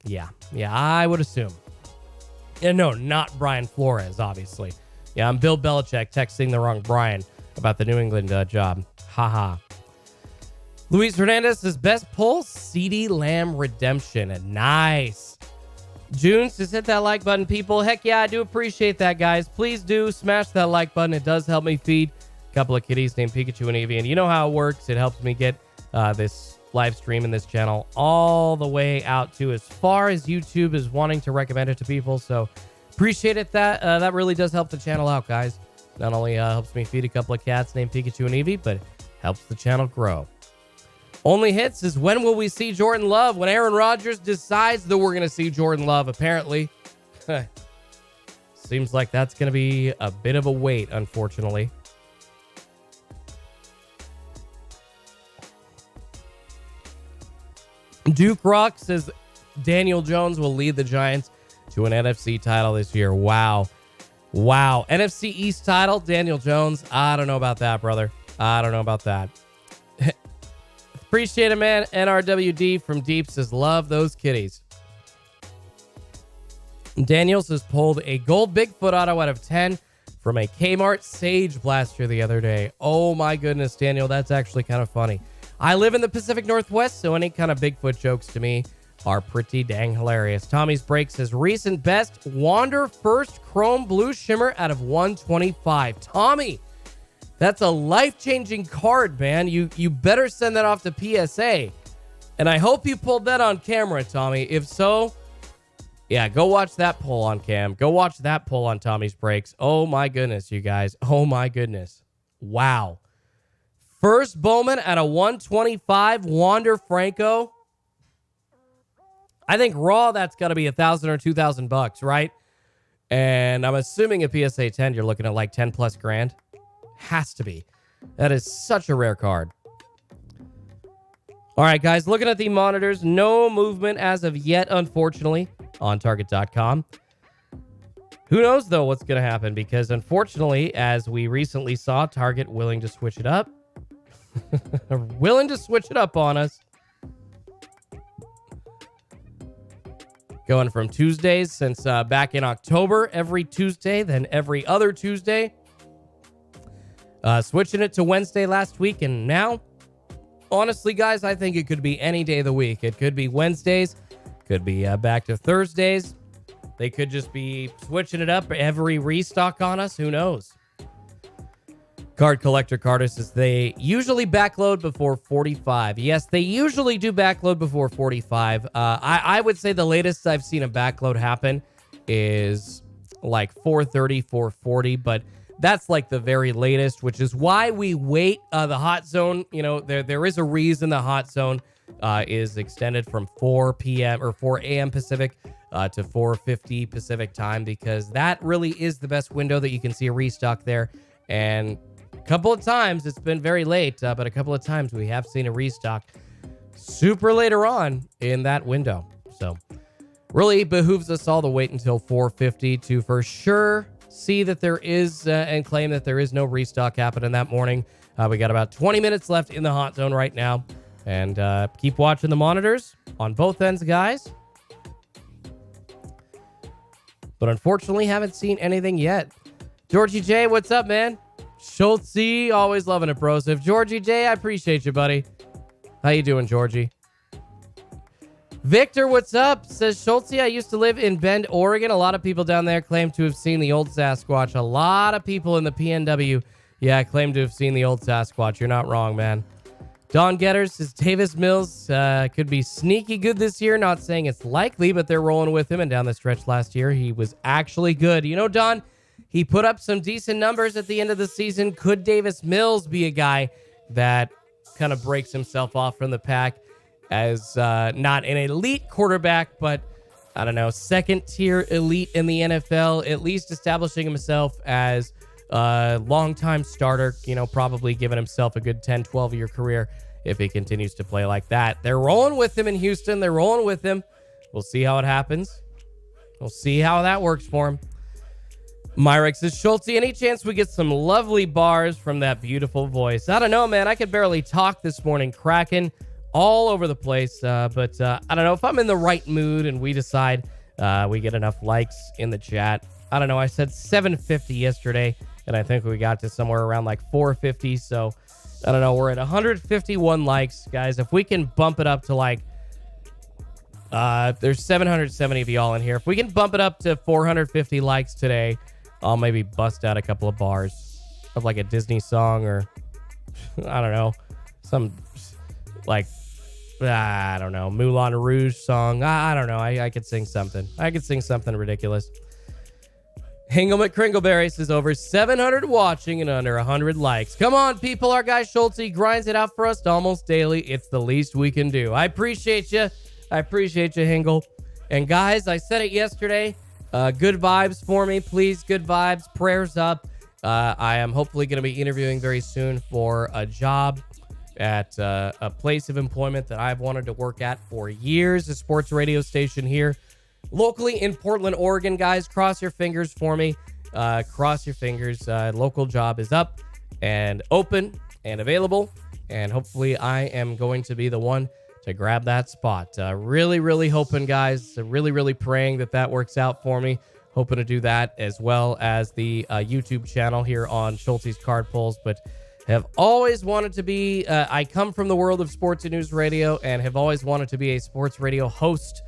S2: Yeah, I would assume. And no, not Brian Flores, obviously. Yeah, I'm Bill Belichick texting the wrong Brian about the New England job. Haha. Luis Hernandez's best pull, CeeDee Lamb redemption. Nice. Junes, just hit that like button, people. Heck yeah, I do appreciate that, guys. Please do smash that like button. It does help me feed a couple of kitties named Pikachu and Eevee. And you know how it works. It helps me get this live stream and this channel all the way out to as far as YouTube is wanting to recommend it to people. So appreciate it. That really does help the channel out, guys. Not only helps me feed a couple of cats named Pikachu and Eevee, but helps the channel grow. Only hits is when will we see Jordan Love? When Aaron Rodgers decides that we're going to see Jordan Love, apparently. Seems like that's going to be a bit of a wait, unfortunately. Duke Rock says Daniel Jones will lead the Giants to an NFC title this year. Wow. NFC East title, Daniel Jones. I don't know about that, brother. I don't know about that. Appreciate it, man. NRWD from Deep says, love those kitties. Daniels has pulled a gold Bigfoot auto out of 10 from a Kmart Sage Blaster the other day. Oh my goodness, Daniel, that's actually kind of funny. I live in the Pacific Northwest, so any kind of Bigfoot jokes to me are pretty dang hilarious. Tommy's Break says, recent best Wander First Chrome Blue Shimmer out of 125. Tommy, that's a life-changing card, man. You better send that off to PSA. And I hope you pulled that on camera, Tommy. If so, yeah, go watch that pull on cam. Go watch that pull on Tommy's Breaks. Oh, my goodness, you guys. Oh, my goodness. Wow. First Bowman at a 125, Wander Franco. I think raw, that's got to be $1,000 or $2,000, right? And I'm assuming a PSA 10, you're looking at like 10 plus grand. Has to be. That is such a rare card. All right, guys, looking at the monitors, no movement as of yet, unfortunately, on Target.com. Who knows, though, what's going to happen? Because, unfortunately, as we recently saw, Target willing to switch it up. Willing to switch it up on us. Going from Tuesdays since back in October, every Tuesday, then every other Tuesday. Switching it to Wednesday last week, and now, honestly, guys, I think it could be any day of the week. It could be Wednesdays, could be back to Thursdays. They could just be switching it up every restock on us. Who knows? Card Collector Cardis says they usually backload before 45. Yes, they usually do backload before 45. I would say the latest I've seen a backload happen is like 430, 440, but that's like the very latest, which is why we wait. The hot zone, you know, there is a reason the hot zone is extended from 4 p.m. or 4 a.m. Pacific to 4:50 Pacific time, because that really is the best window that you can see a restock there. And a couple of times it's been very late, but a couple of times we have seen a restock super later on in that window. So really behooves us all to wait until 4:50 to for sure see that there is and claim that there is no restock happening that morning. We got about 20 minutes left in the hot zone right now, and keep watching the monitors on both ends, guys. But unfortunately, haven't seen anything yet. Georgie J, what's up, man? Schultz, always loving it, bros. If Georgie J, I appreciate you, buddy. How you doing, Georgie? Victor, what's up? Says Schultz, I used to live in Bend, Oregon. A lot of people down there claim to have seen the old Sasquatch. A lot of people in the PNW, claim to have seen the old Sasquatch. You're not wrong, man. Don Getters says Davis Mills could be sneaky good this year. Not saying it's likely, but they're rolling with him. And down the stretch last year, he was actually good. You know, Don, he put up some decent numbers at the end of the season. Could Davis Mills be a guy that kind of breaks himself off from the pack as not an elite quarterback, but I don't know, second tier elite in the NFL, at least establishing himself as Long-time starter, probably giving himself a good 10, 12-year career if he continues to play like that. They're rolling with him in Houston. They're rolling with him. We'll see how it happens. We'll see how that works for him. Myrex says, Schulte, any chance we get some lovely bars from that beautiful voice? I don't know, man. I could barely talk this morning, cracking all over the place. But I don't know if I'm in the right mood and we decide we get enough likes in the chat. I don't know. I said 750 yesterday, and I think we got to somewhere around like 450. So I don't know. We're at 151 likes, guys. If we can bump it up to like, there's 770 of y'all in here. If we can bump it up to 450 likes today, I'll maybe bust out a couple of bars of like a Disney song or I don't know, some like, I don't know, Moulin Rouge song. I don't know. I could sing something. I could sing something ridiculous. Hingle McCringleberry says over 700 watching and under 100 likes. Come on, people. Our guy Schulte grinds it out for us almost daily. It's the least we can do. I appreciate you. I appreciate you, Hingle. And guys, I said it yesterday. Good vibes for me, please. Good vibes. Prayers up. I am hopefully going to be interviewing very soon for a job at a place of employment that I've wanted to work at for years, a sports radio station here locally in Portland, Oregon. Guys, cross your fingers for me. Cross your fingers. Local job is up and open and available, and hopefully I am going to be the one to grab that spot. Really, really hoping, guys, really praying that works out for me. Hoping to do that as well as the YouTube channel here on Schulte's Card Pulls, but have always wanted to be, I come from the world of sports and news radio and have always wanted to be a sports radio host.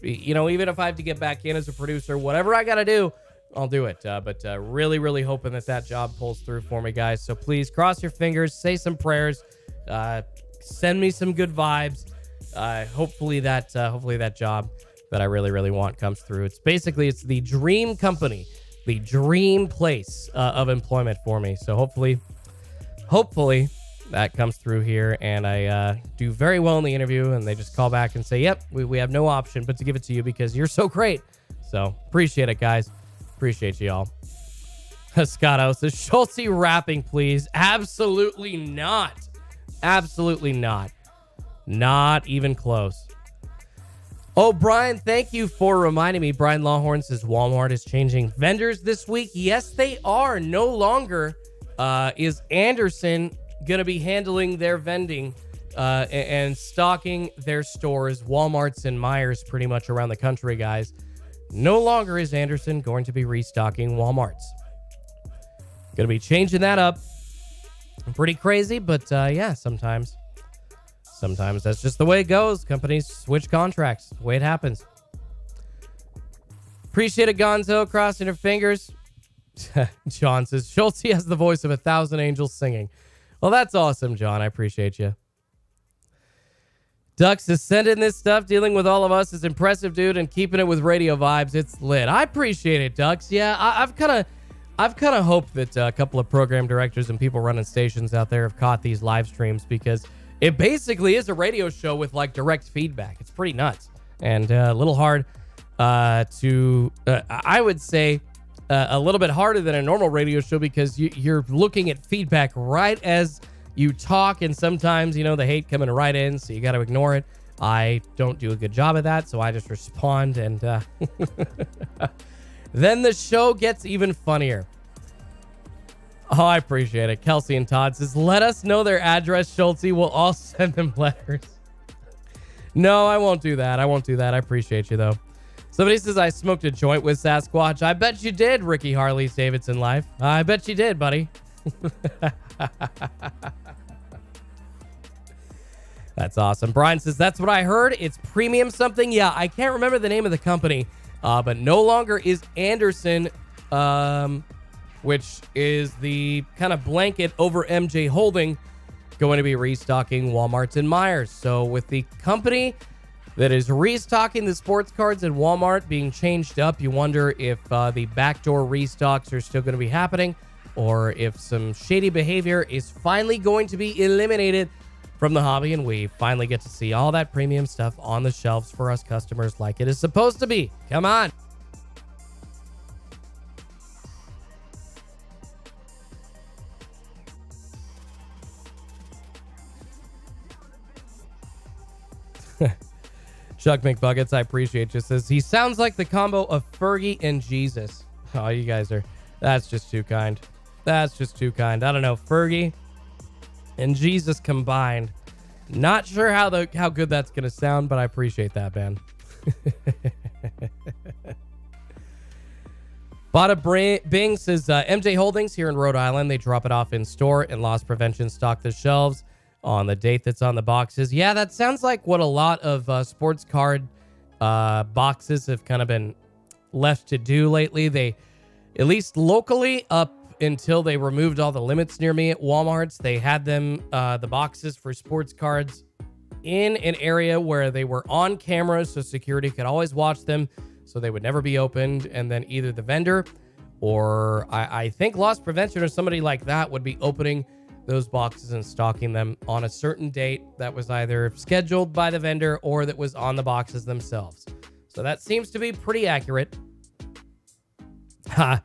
S2: Even if I have to get back in as a producer, whatever I got to do, I'll do it. But really hoping that job pulls through for me, guys. So please cross your fingers, say some prayers, send me some good vibes. Hopefully that job that I really want comes through. It's the dream company, the dream place of employment for me. So hopefully that comes through here and I do very well in the interview and they just call back and say, yep, we have no option but to give it to you because you're so great. So appreciate it, guys. Appreciate you all. Scotto says, Schulte rapping, please. Absolutely not. Absolutely not. Not even close. Oh, Brian, thank you for reminding me. Brian Lawhorn says Walmart is changing vendors this week. Yes, they are. No longer is Anderson going to be handling their vending and stocking their stores, Walmarts and Myers, pretty much around the country, guys. No longer is Anderson going to be restocking Walmarts. Going to be changing that up. Pretty crazy, but yeah, sometimes that's just the way it goes. Companies switch contracts. The way it happens. Appreciate it, Gonzo. Crossing her fingers. John says, Schulte has the voice of 1,000 angels singing. Well, that's awesome, John. I appreciate you. Ducks is sending this stuff. Dealing with all of us is impressive, dude, and keeping it with radio vibes. It's lit. I appreciate it, Ducks. Yeah, I've kind of hoped that a couple of program directors and people running stations out there have caught these live streams because it basically is a radio show with like direct feedback. It's pretty nuts and a little hard to, I would say, a little bit harder than a normal radio show because you're looking at feedback right as you talk, and sometimes, the hate coming right in, so you got to ignore it. I don't do a good job of that, so I just respond, and then the show gets even funnier. Oh, I appreciate it. Kelsey and Todd says, let us know their address, Schulte. We'll all send them letters. No, I won't do that. I appreciate you, though. Somebody says, I smoked a joint with Sasquatch. I bet you did, Ricky Harley's Davidson Life. I bet you did, buddy. That's awesome. Brian says, that's what I heard. It's premium something. Yeah, I can't remember the name of the company, but no longer is Anderson, which is the kind of blanket over MJ Holding, going to be restocking Walmarts and Myers. So with the company that is restocking the sports cards at Walmart being changed up, you wonder if the backdoor restocks are still going to be happening or if some shady behavior is finally going to be eliminated from the hobby and we finally get to see all that premium stuff on the shelves for us customers like it is supposed to be. Come on. Chuck McBuckets, I appreciate you. Says he sounds like the combo of Fergie and Jesus. Oh, you guys are, that's just too kind. That's just too kind. I don't know, Fergie and Jesus combined. Not sure how good that's gonna sound, but I appreciate that, man. Bada Bing says MJ Holdings here in Rhode Island. They drop it off in store and loss prevention stock the shelves on the date that's on the boxes. Yeah, that sounds like what a lot of sports card boxes have kind of been left to do lately. They, at least locally, up until they removed all the limits near me at Walmart's, they had them, the boxes for sports cards in an area where they were on camera, so security could always watch them, so they would never be opened. And then either the vendor or I think loss prevention or somebody like that would be opening those boxes and stocking them on a certain date that was either scheduled by the vendor or that was on the boxes themselves. So that seems to be pretty accurate. Ha.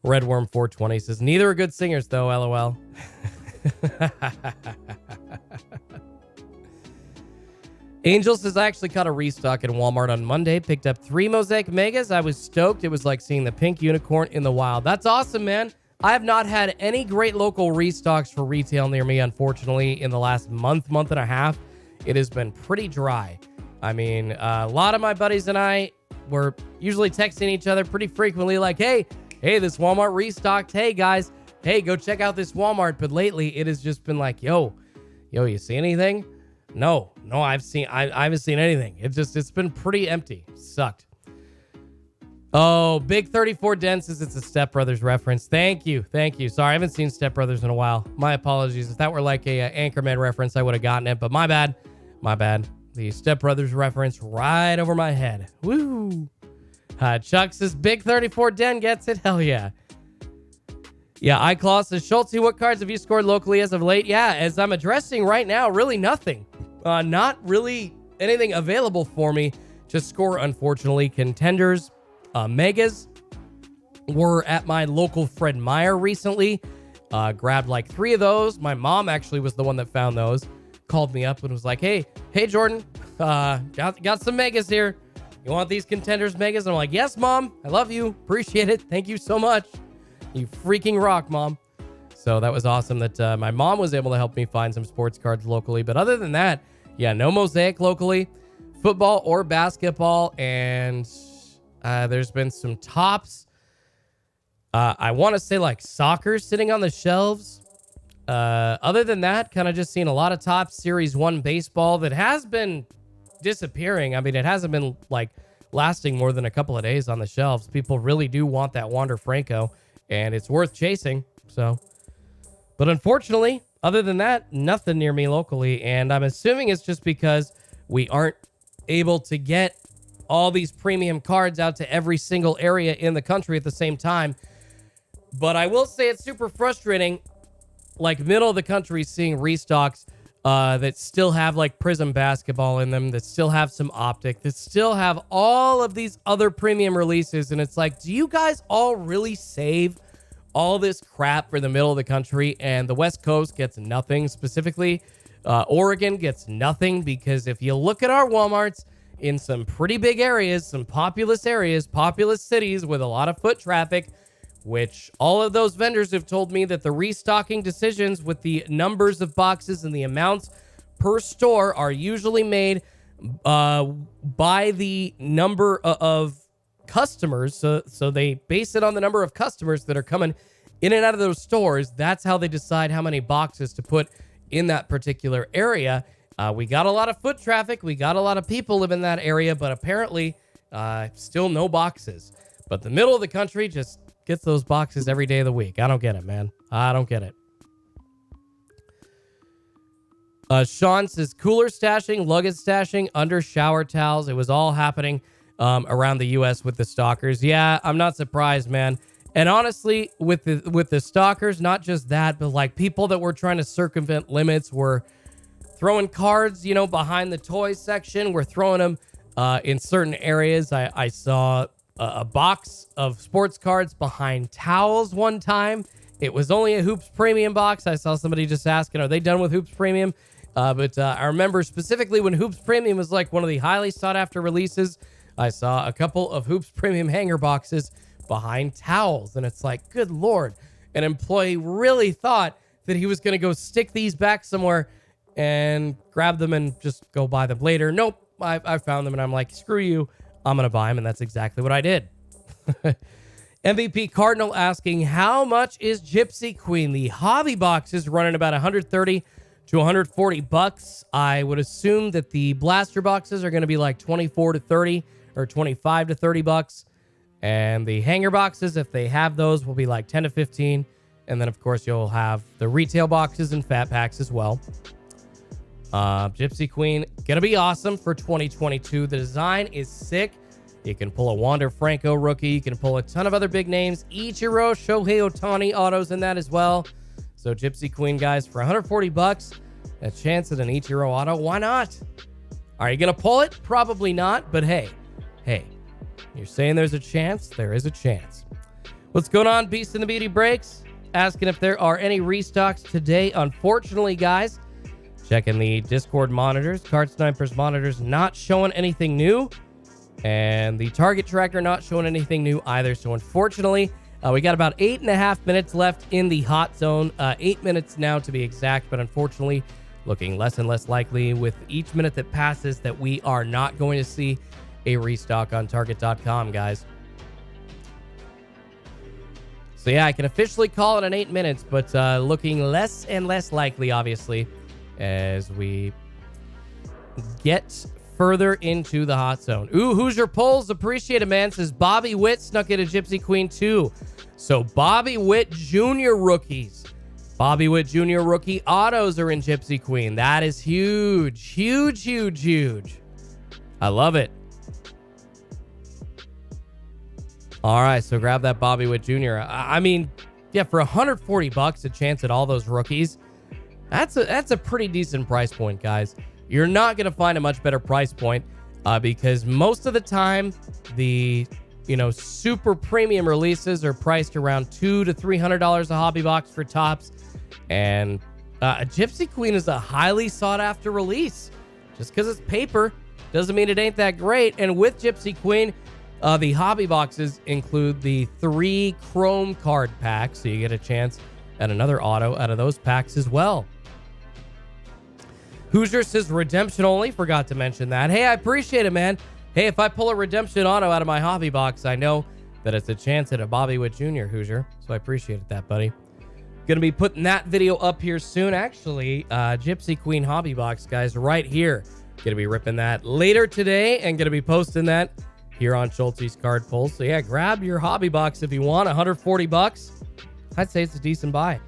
S2: Redworm 420 says, neither are good singers though, LOL. Angel says, I actually caught a restock at Walmart on Monday. Picked up 3 Mosaic Megas. I was stoked. It was like seeing the pink unicorn in the wild. That's awesome, man. I have not had any great local restocks for retail near me, unfortunately, in the last month and a half. It has been pretty dry. I mean, a lot of my buddies and I were usually texting each other pretty frequently like, hey, this Walmart restocked. Hey, guys, hey, go check out this Walmart. But lately, it has just been like, yo, you see anything? No, I haven't seen anything. It's been pretty empty. Sucked. Oh, Big 34 Den says it's a Step Brothers reference. Thank you. Sorry, I haven't seen Step Brothers in a while. My apologies. If that were like a Anchorman reference, I would have gotten it, but my bad. The Step Brothers reference right over my head. Woo! Chuck says Big 34 Den gets it. Hell yeah. Yeah, iClaw says, Schulte, what cards have you scored locally as of late? Yeah, as I'm addressing right now, really nothing. Not really anything available for me to score, unfortunately. Contenders, Megas were at my local Fred Meyer recently. Grabbed like 3 of those. My mom actually was the one that found those. Called me up and was like, hey Jordan, got some Megas here. You want these Contenders Megas? And I'm like, yes, Mom. I love you. Appreciate it. Thank you so much. You freaking rock, Mom. So that was awesome that my mom was able to help me find some sports cards locally. But other than that, yeah, no Mosaic locally. Football or basketball. And there's been some tops. I want to say like soccer sitting on the shelves. Other than that, kind of just seen a lot of top Series 1 baseball that has been disappearing. I mean, it hasn't been like lasting more than a couple of days on the shelves. People really do want that Wander Franco, and it's worth chasing. So, but unfortunately, other than that, nothing near me locally. And I'm assuming it's just because we aren't able to get all these premium cards out to every single area in the country at the same time. But I will say it's super frustrating, like middle of the country, seeing restocks that still have like Prism basketball in them, that still have some Optic, that still have all of these other premium releases. And it's like, do you guys all really save all this crap for the middle of the country? And the West Coast gets nothing. Specifically, Oregon gets nothing, because if you look at our Walmarts in some pretty big areas, some populous areas, populous cities with a lot of foot traffic, which all of those vendors have told me that the restocking decisions with the numbers of boxes and the amounts per store are usually made by the number of customers. So they base it on the number of customers that are coming in and out of those stores. That's how they decide how many boxes to put in that particular area. We got a lot of foot traffic. We got a lot of people live in that area, but apparently still no boxes. But the middle of the country just gets those boxes every day of the week. I don't get it, man. I don't get it. Sean says cooler stashing, luggage stashing, under shower towels. It was all happening around the U.S. with the stalkers. Yeah, I'm not surprised, man. And honestly, with the stalkers, not just that, but like people that were trying to circumvent limits were throwing cards, behind the toy section. We're throwing them in certain areas. I saw a box of sports cards behind towels one time. It was only a Hoops Premium box. I saw somebody just asking, are they done with Hoops Premium? But I remember specifically when Hoops Premium was like one of the highly sought after releases, I saw a couple of Hoops Premium hanger boxes behind towels. And it's like, good Lord, an employee really thought that he was going to go stick these back somewhere and grab them and just go buy them later. Nope, I found them and I'm like, screw you, I'm going to buy them. And that's exactly what I did. MVP Cardinal asking, how much is Gypsy Queen? The hobby box is running about 130 to 140 bucks. I would assume that the blaster boxes are going to be like 24 to 30 or 25 to 30 bucks. And the hanger boxes, if they have those, will be like 10 to 15. And then, of course, you'll have the retail boxes and fat packs as well. Gypsy Queen, going to be awesome for 2022. The design is sick. You can pull a Wander Franco rookie. You can pull a ton of other big names. Ichiro, Shohei Ohtani autos in that as well. So Gypsy Queen, guys, for 140 bucks, a chance at an Ichiro auto. Why not? Are you going to pull it? Probably not. But hey, you're saying there's a chance? There is a chance. What's going on, Beast and the Beauty Breaks? Asking if there are any restocks today. Unfortunately, guys, checking the Discord monitors, Card Snipers monitors, not showing anything new. And the target tracker not showing anything new either. So unfortunately, we got about 8.5 minutes left in the hot zone. 8 minutes now to be exact, but unfortunately looking less and less likely with each minute that passes that we are not going to see a restock on target.com, guys. So yeah, I can officially call it an 8 minutes, but looking less and less likely, obviously, as we get further into the hot zone. Ooh, Hoosier Polls, appreciate it, man. Says Bobby Witt snuck in a Gypsy Queen too. So Bobby Witt Jr. rookies. Bobby Witt Jr. rookie autos are in Gypsy Queen. That is huge. Huge, huge, huge. I love it. All right, so grab that Bobby Witt Jr. I mean, yeah, for 140 bucks, a chance at all those rookies. That's a pretty decent price point, guys. You're not going to find a much better price point because most of the time the, super premium releases are priced around $200 to $300 a hobby box for tops. And a Gypsy Queen is a highly sought after release. Just because it's paper doesn't mean it ain't that great. And with Gypsy Queen, the hobby boxes include the 3 chrome card packs. So you get a chance at another auto out of those packs as well. Hoosier says redemption only. Forgot to mention that. Hey, I appreciate it, man. Hey, if I pull a redemption auto out of my hobby box, I know that it's a chance at a Bobby Witt Jr. Hoosier. So I appreciate that, buddy. Going to be putting that video up here soon. Actually, Gypsy Queen hobby box, guys, right here. Going to be ripping that later today and going to be posting that here on Schultz's Card Pulls. So yeah, grab your hobby box if you want. 140 bucks. I'd say it's a decent buy.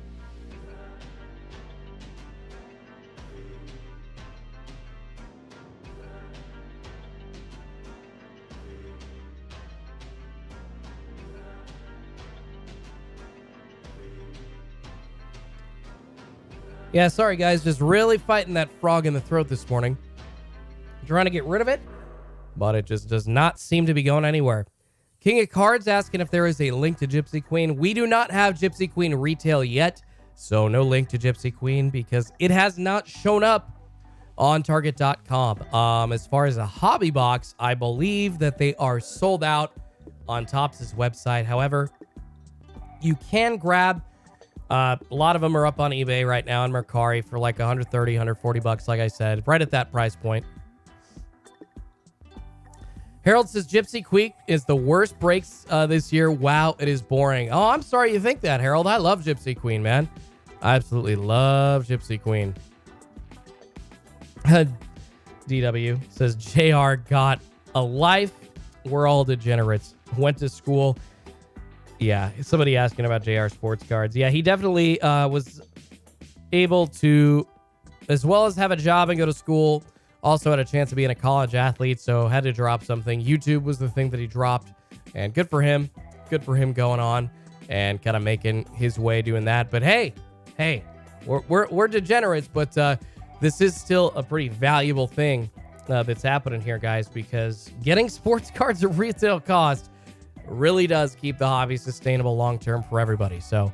S2: Yeah, sorry guys, just really fighting that frog in the throat this morning. Trying to get rid of it, but it just does not seem to be going anywhere. King of Cards asking if there is a link to Gypsy Queen. We do not have Gypsy Queen retail yet, so no link to Gypsy Queen because it has not shown up on target.com. As far as a hobby box, I believe that they are sold out on Topps' website. However, you can grab a lot of them are up on eBay right now on Mercari for like 130, 140 bucks, like I said, right at that price point. Harold says Gypsy Queen is the worst breaks this year. Wow, it is boring. Oh, I'm sorry you think that, Harold. I love Gypsy Queen, man. I absolutely love Gypsy Queen. DW says JR got a life. We're all degenerates. Went to school. Yeah, somebody asking about JR sports cards. Yeah, he definitely was able to, as well as have a job and go to school, also had a chance of being a college athlete, so had to drop something. YouTube was the thing that he dropped, and good for him. Good for him going on and kind of making his way doing that. But hey, we're degenerates, but this is still a pretty valuable thing that's happening here, guys, because getting sports cards at retail cost really does keep the hobby sustainable long-term for everybody. So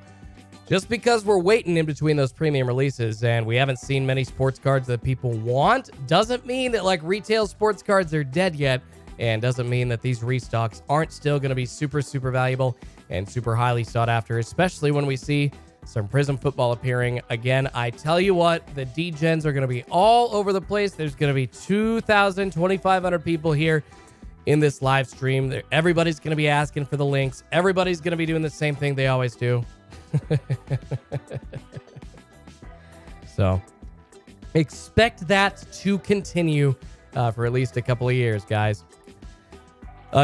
S2: just because we're waiting in between those premium releases and we haven't seen many sports cards that people want, doesn't mean that like retail sports cards are dead yet, and doesn't mean that these restocks aren't still going to be super, super valuable and super highly sought after, especially when we see some Prism football appearing. Again, I tell you what, the D-Gens are going to be all over the place. There's going to be 2,000, 2,500 people here in this live stream. Everybody's going to be asking for the links. Everybody's going to be doing the same thing they always do. So expect that to continue for at least a couple of years, guys.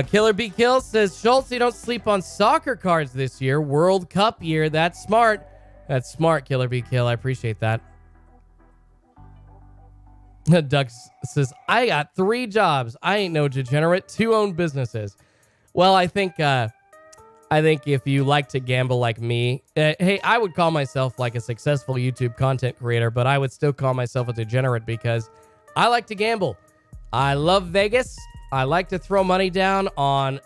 S2: Killer B Kill says, Schultz, you don't sleep on soccer cards this year. World Cup year. That's smart. That's smart, Killer B Kill. I appreciate that. Duck says, I got 3 jobs. I ain't no degenerate. 2 owned businesses. Well, I think if you like to gamble like me, hey, I would call myself like a successful YouTube content creator, but I would still call myself a degenerate because I like to gamble. I love Vegas. I like to throw money down on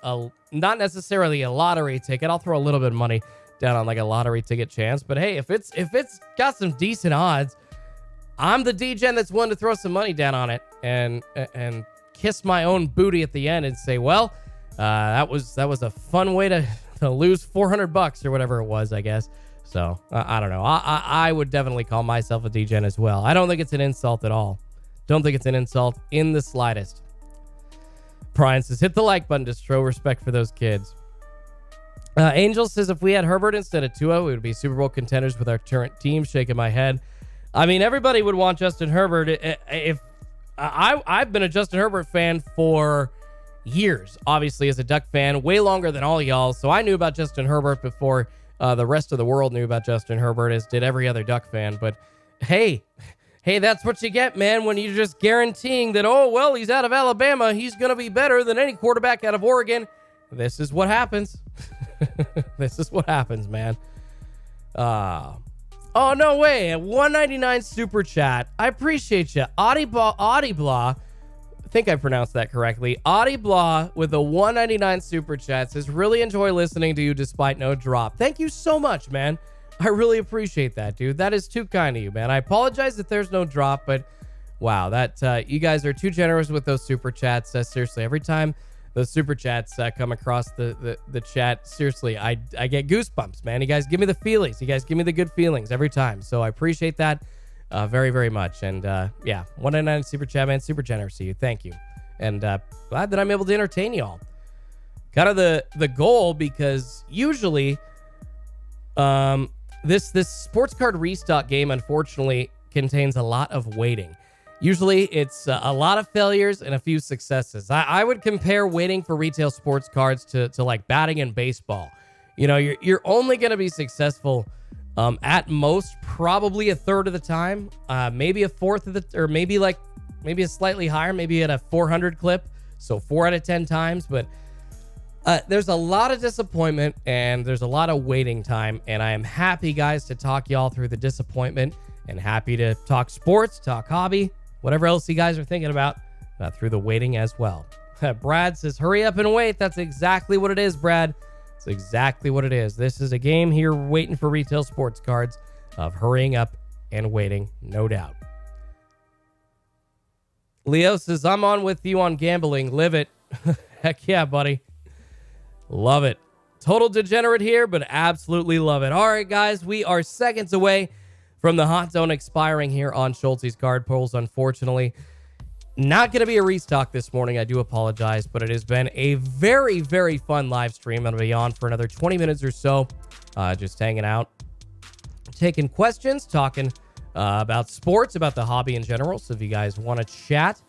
S2: not necessarily a lottery ticket. I'll throw a little bit of money down on like a lottery ticket chance. But hey, if it's got some decent odds, I'm the D-Gen that's willing to throw some money down on it and kiss my own booty at the end and say, well, that was a fun way to lose $400 or whatever it was, I guess. So I don't know. I would definitely call myself a D-Gen as well. I don't think it's an insult at all. Don't think it's an insult in the slightest. Brian says, hit the like button to show respect for those kids. Angel says, if we had Herbert instead of Tua, we would be Super Bowl contenders with our current team. Shaking my head. I mean, everybody would want Justin Herbert. I've been a Justin Herbert fan for years, obviously, as a Duck fan, way longer than all y'all. So I knew about Justin Herbert before the rest of the world knew about Justin Herbert, as did every other Duck fan. But hey, that's what you get, man, when you're just guaranteeing that, oh, well, he's out of Alabama, he's going to be better than any quarterback out of Oregon. This is what happens. This is what happens, man. Oh, no way. 199 super chat. I appreciate you. Audiblah. I think I pronounced that correctly. Audiblah with a 199 super chat says, really enjoy listening to you despite no drop. Thank you so much, man. I really appreciate that, dude. That is too kind of you, man. I apologize if there's no drop, but wow, that you guys are too generous with those super chats. Seriously, every time those super chats come across the chat, seriously, I get goosebumps, man. You guys give me the feelings. You guys give me the good feelings every time. So I appreciate that very, very much. And yeah, 199 super chat, man. Super generous to you. Thank you. And glad that I'm able to entertain y'all. Kind of the goal, because usually this sports card restock game, unfortunately, contains a lot of waiting. Usually it's a lot of failures and a few successes. I would compare waiting for retail sports cards to like batting in baseball. You know, you're only going to be successful at most probably a third of the time, maybe a fourth of or maybe a slightly higher, maybe at a 400 clip. So 4 out of 10 times, but there's a lot of disappointment and there's a lot of waiting time. And I am happy, guys, to talk y'all through the disappointment and happy to talk sports, talk hobby, whatever else you guys are thinking about through the waiting as well. Brad says, hurry up and wait. That's exactly what it is, Brad. It's exactly what it is. This is a game here waiting for retail sports cards of hurrying up and waiting, no doubt. Leo says, I'm on with you on gambling. Live it. Heck yeah, buddy. Love it. Total degenerate here, but absolutely love it. All right, guys, we are seconds away from the hot zone expiring here on Schultz's card pulls. Unfortunately, not going to be a restock this morning. I do apologize, but it has been a very, very fun live stream. I'm going to be on for another 20 minutes or so, just hanging out, taking questions, talking about sports, about the hobby in general. So if you guys want to chat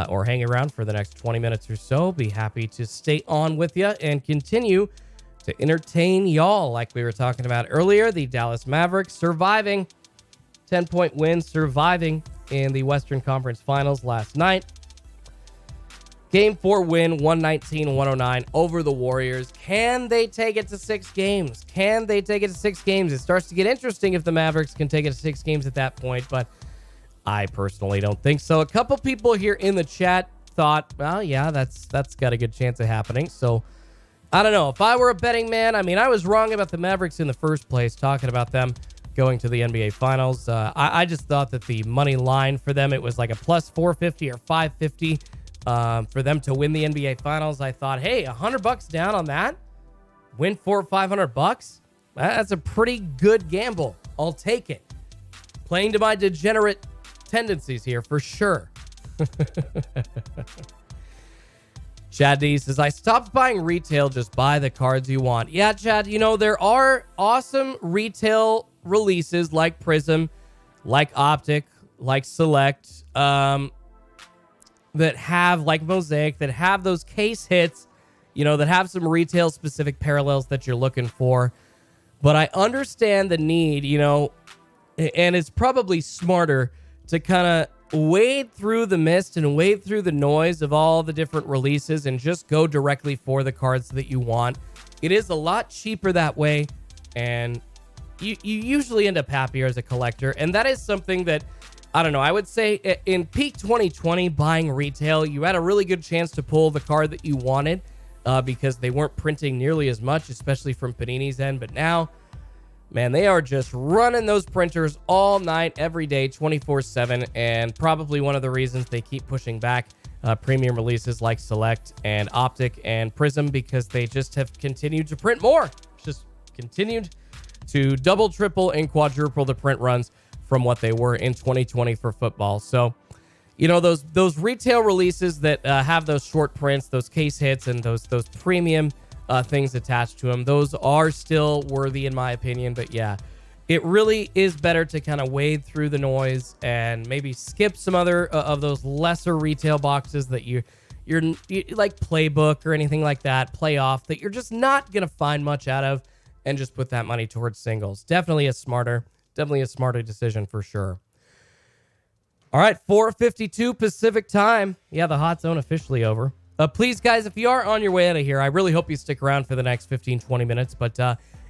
S2: or hang around for the next 20 minutes or so, be happy to stay on with you and continue to entertain y'all. Like we were talking about earlier, the Dallas Mavericks surviving 10-point win, surviving in the Western Conference Finals last night. Game 4 win, 119-109 over the Warriors. Can they take it to 6 games? Can they take it to 6 games? It starts to get interesting if the Mavericks can take it to 6 games at that point, but I personally don't think so. A couple people here in the chat thought, well, yeah, that's got a good chance of happening. So I don't know. If I were a betting man, I mean, I was wrong about the Mavericks in the first place, talking about them going to the NBA Finals. I just thought that the money line for them, it was like a plus 450 or 550 for them to win the NBA Finals. I thought, hey, $100 down on that, win $400 or $500. That's a pretty good gamble. I'll take it. Playing to my degenerate tendencies here for sure. Chad D says, I stopped buying retail, just buy the cards you want. Yeah, Chad, you know, there are awesome retail releases like Prism, like Optic, like Select, that have, like Mosaic, that have those case hits, you know, that have some retail specific parallels that you're looking for. But I understand the need, you know, and it's probably smarter to kind of wade through the mist and wade through the noise of all the different releases and just go directly for the cards that you want. It is a lot cheaper that way, and you usually end up happier as a collector. And that is something that, I don't know, I would say in peak 2020, buying retail, you had a really good chance to pull the card that you wanted because they weren't printing nearly as much, especially from Panini's end. But now, man, they are just running those printers all night, every day, 24/7, and probably one of the reasons they keep pushing back premium releases like Select and Optic and Prism, because they just have continued to print more. Just continued to double, triple, and quadruple the print runs from what they were in 2020 for football. So, you know, those retail releases that have those short prints, those case hits, and those premium things attached to them, those are still worthy in my opinion. But yeah, it really is better to kind of wade through the noise and maybe skip some other of those lesser retail boxes that you're like Playbook or anything like that, Playoff, that you're just not gonna find much out of, and just put that money towards singles. Definitely a smarter decision for sure. All right, 4:52 Pacific time. Yeah, the hot zone officially over. Please, guys, if you are on your way out of here, I really hope you stick around for the next 15, 20 minutes. But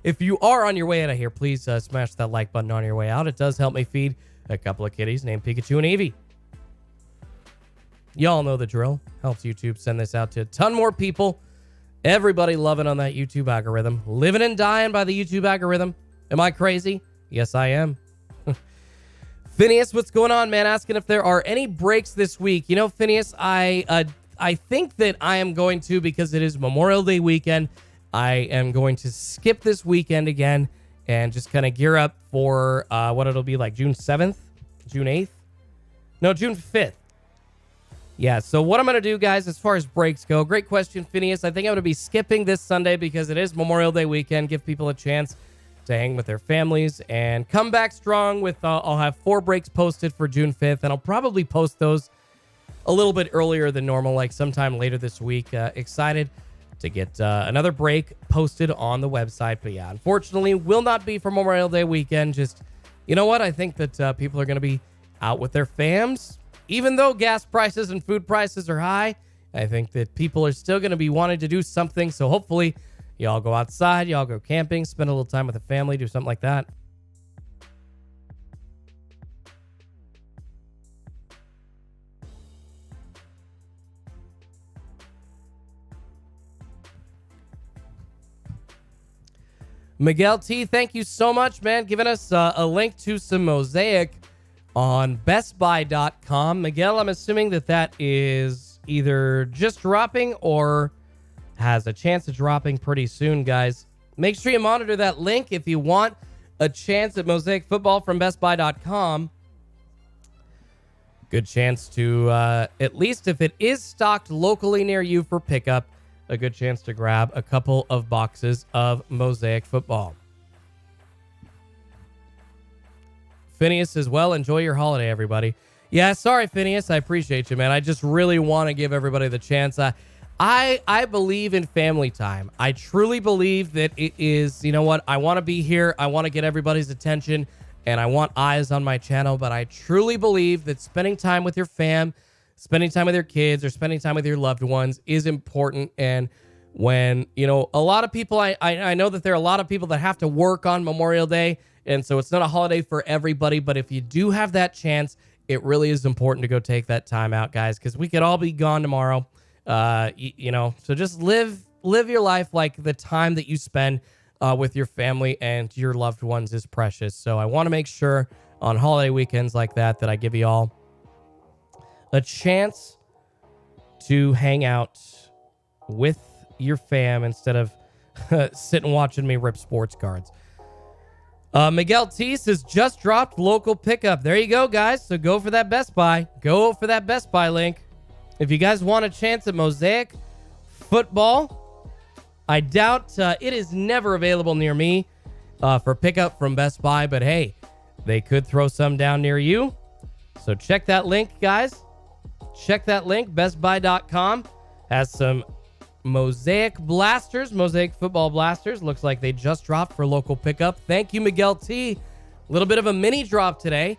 S2: if you are on your way out of here, please smash that like button on your way out. It does help me feed a couple of kitties named Pikachu and Eevee. Y'all know the drill. Helps YouTube send this out to a ton more people. Everybody loving on that YouTube algorithm. Living and dying by the YouTube algorithm. Am I crazy? Yes, I am. Phineas, what's going on, man? Asking if there are any breaks this week. You know, Phineas, I think that I am going to, because it is Memorial Day weekend, I am going to skip this weekend again and just kind of gear up for what it'll be like June 7th, June 8th. No, June 5th. Yeah, so what I'm going to do, guys, as far as breaks go, great question, Phineas. I think I'm going to be skipping this Sunday because it is Memorial Day weekend. Give people a chance to hang with their families and come back strong with, I'll have 4 breaks posted for June 5th, and I'll probably post those a little bit earlier than normal, like sometime later this week. Excited to get another break posted on the website. But yeah, unfortunately, will not be for Memorial Day weekend. Just, you know what? I think that people are going to be out with their fams. Even though gas prices and food prices are high, I think that people are still going to be wanting to do something. So hopefully y'all go outside, y'all go camping, spend a little time with the family, do something like that. Miguel T, thank you so much, man, giving us a link to some Mosaic on bestbuy.com. Miguel, I'm assuming that is either just dropping or has a chance of dropping pretty soon, guys. Make sure you monitor that link if you want a chance at Mosaic football from bestbuy.com. Good chance to, at least if it is stocked locally near you for pickup, a good chance to grab a couple of boxes of Mosaic football. Phineas as well. Enjoy your holiday, everybody. Yeah, sorry, Phineas. I appreciate you, man. I just really want to give everybody the chance. I believe in family time. I truly believe that it is, you know what? I want to be here. I want to get everybody's attention, and I want eyes on my channel. But I truly believe that spending time with your fam, spending time with your kids, or spending time with your loved ones is important. And when, you know, a lot of people, I know that there are a lot of people that have to work on Memorial Day, and so it's not a holiday for everybody. But if you do have that chance, it really is important to go take that time out, guys, because we could all be gone tomorrow. You know, so just live live your life like the time that you spend with your family and your loved ones is precious. So I want to make sure on holiday weekends like that I give you all a chance to hang out with your fam instead of sitting watching me rip sports cards. Miguel T says, just dropped local pickup. There you go, guys. So go for that Best Buy. Go for that Best Buy link. If you guys want a chance at Mosaic football, I doubt it is never available near me for pickup from Best Buy. But hey, they could throw some down near you. So check that link, guys. Check that link. BestBuy.com has some Mosaic blasters, Mosaic football blasters. Looks like they just dropped for local pickup. Thank you, Miguel T. A little bit of a mini drop today.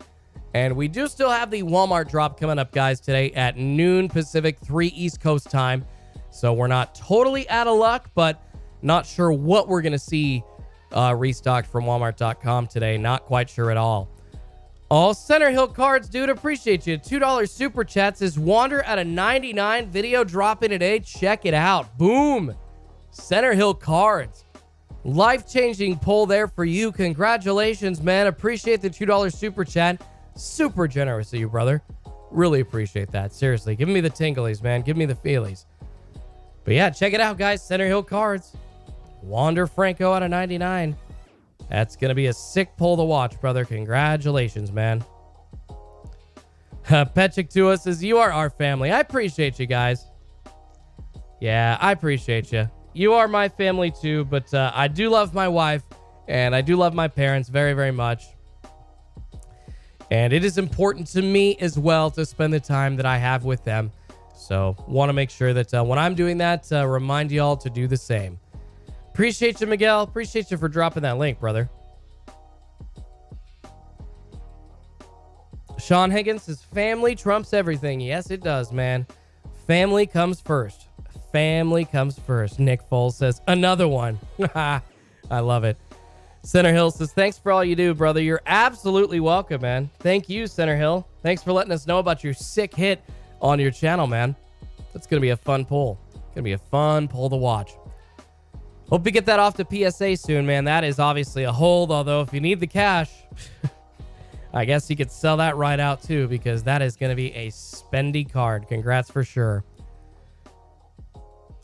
S2: And we do still have the Walmart drop coming up, guys, today at noon Pacific, 3 East Coast time. So we're not totally out of luck, but not sure what we're going to see restocked from Walmart.com today. Not quite sure at all. All Center Hill cards, dude. Appreciate you. $2 super chat says Wander at a 99 video dropping today. Check it out. Boom. Center Hill cards. Life-changing pull there for you. Congratulations, man. Appreciate the $2 super chat. Super generous of you, brother. Really appreciate that. Seriously. Give me the tinglies, man. Give me the feelies. But yeah, check it out, guys. Center Hill cards. Wander Franco out of 99. That's going to be a sick pull to watch, brother. Congratulations, man. Petchik to us says, you are our family. I appreciate you, guys. Yeah, I appreciate you. You are my family, too. But I do love my wife, and I do love my parents very, very much. And it is important to me as well to spend the time that I have with them. So want to make sure that when I'm doing that, remind you all to do the same. Appreciate you, Miguel. Appreciate you for dropping that link, brother. Sean Higgins says, family trumps everything. Yes, it does, man. Family comes first. Family comes first. Nick Foles says, another one. I love it. Center Hill says, thanks for all you do, brother. You're absolutely welcome, man. Thank you, Center Hill. Thanks for letting us know about your sick hit on your channel, man. That's going to be a fun pull. Going to be a fun pull to watch. Hope you get that off to PSA soon, man. That is obviously a hold, although if you need the cash, I guess you could sell that right out too, because that is going to be a spendy card. Congrats for sure.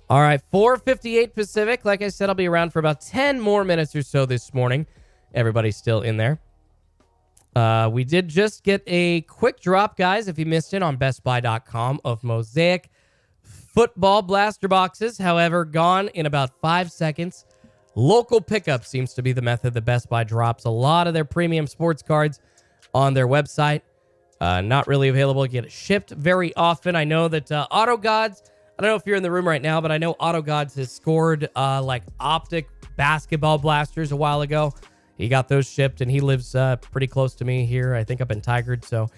S2: All right, 4:58 Pacific. Like I said, I'll be around for about 10 more minutes or so this morning. Everybody's still in there. We did just get a quick drop, guys, if you missed it, on BestBuy.com of Mosaic football blaster boxes. However, gone in about 5 seconds. Local pickup seems to be the method that Best Buy drops a lot of their premium sports cards on their website. Not really available to get it shipped very often. I know that Auto Gods, I don't know if you're in the room right now, but I know Auto Gods has scored like optic basketball blasters a while ago. He got those shipped, and he lives pretty close to me here, I think up in Tigard. So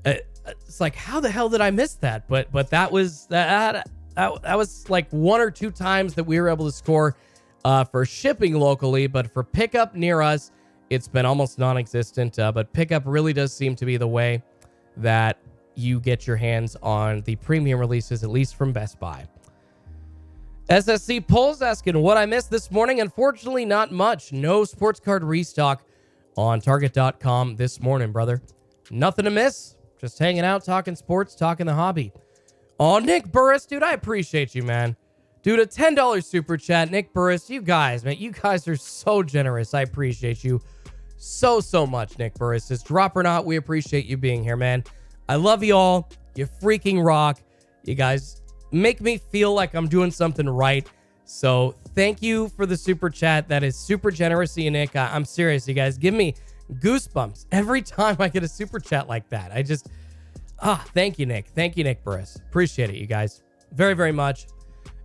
S2: it's like, how the hell did I miss that? But that was that was like 1 or 2 times that we were able to score for shipping locally, but for pickup near us, it's been almost non-existent. But pickup really does seem to be the way that you get your hands on the premium releases, at least from Best Buy. SSC Polls asking what I missed this morning. Unfortunately, not much. No sports card restock on Target.com this morning, brother. Nothing to miss. Just hanging out, talking sports, talking the hobby. Oh, Nick Burris, dude, I appreciate you, man. Dude, a $10 super chat. Nick Burris, you guys, man, you guys are so generous. I appreciate you so much, Nick Burris. Just drop or not, we appreciate you being here, man. I love you all. You freaking rock. You guys make me feel like I'm doing something right. So thank you for the super chat. That is super generous of you, Nick. I'm serious, you guys. Give me goosebumps every time I get a super chat like that. I just, thank you, Nick. Thank you, Nick Burris. Appreciate it, you guys. Very, very much.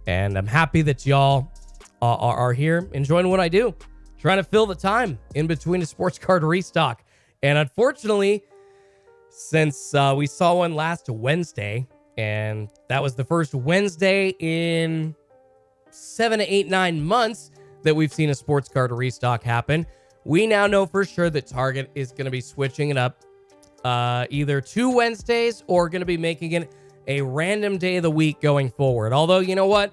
S2: And I'm happy that y'all are here enjoying what I do. Trying to fill the time in between a sports card restock. And unfortunately, since we saw one last Wednesday, and that was the first Wednesday in 7 to 8, 9 months that we've seen a sports card restock happen, we now know for sure that Target is going to be switching it up either 2 Wednesdays or going to be making it a random day of the week going forward. Although, you know what?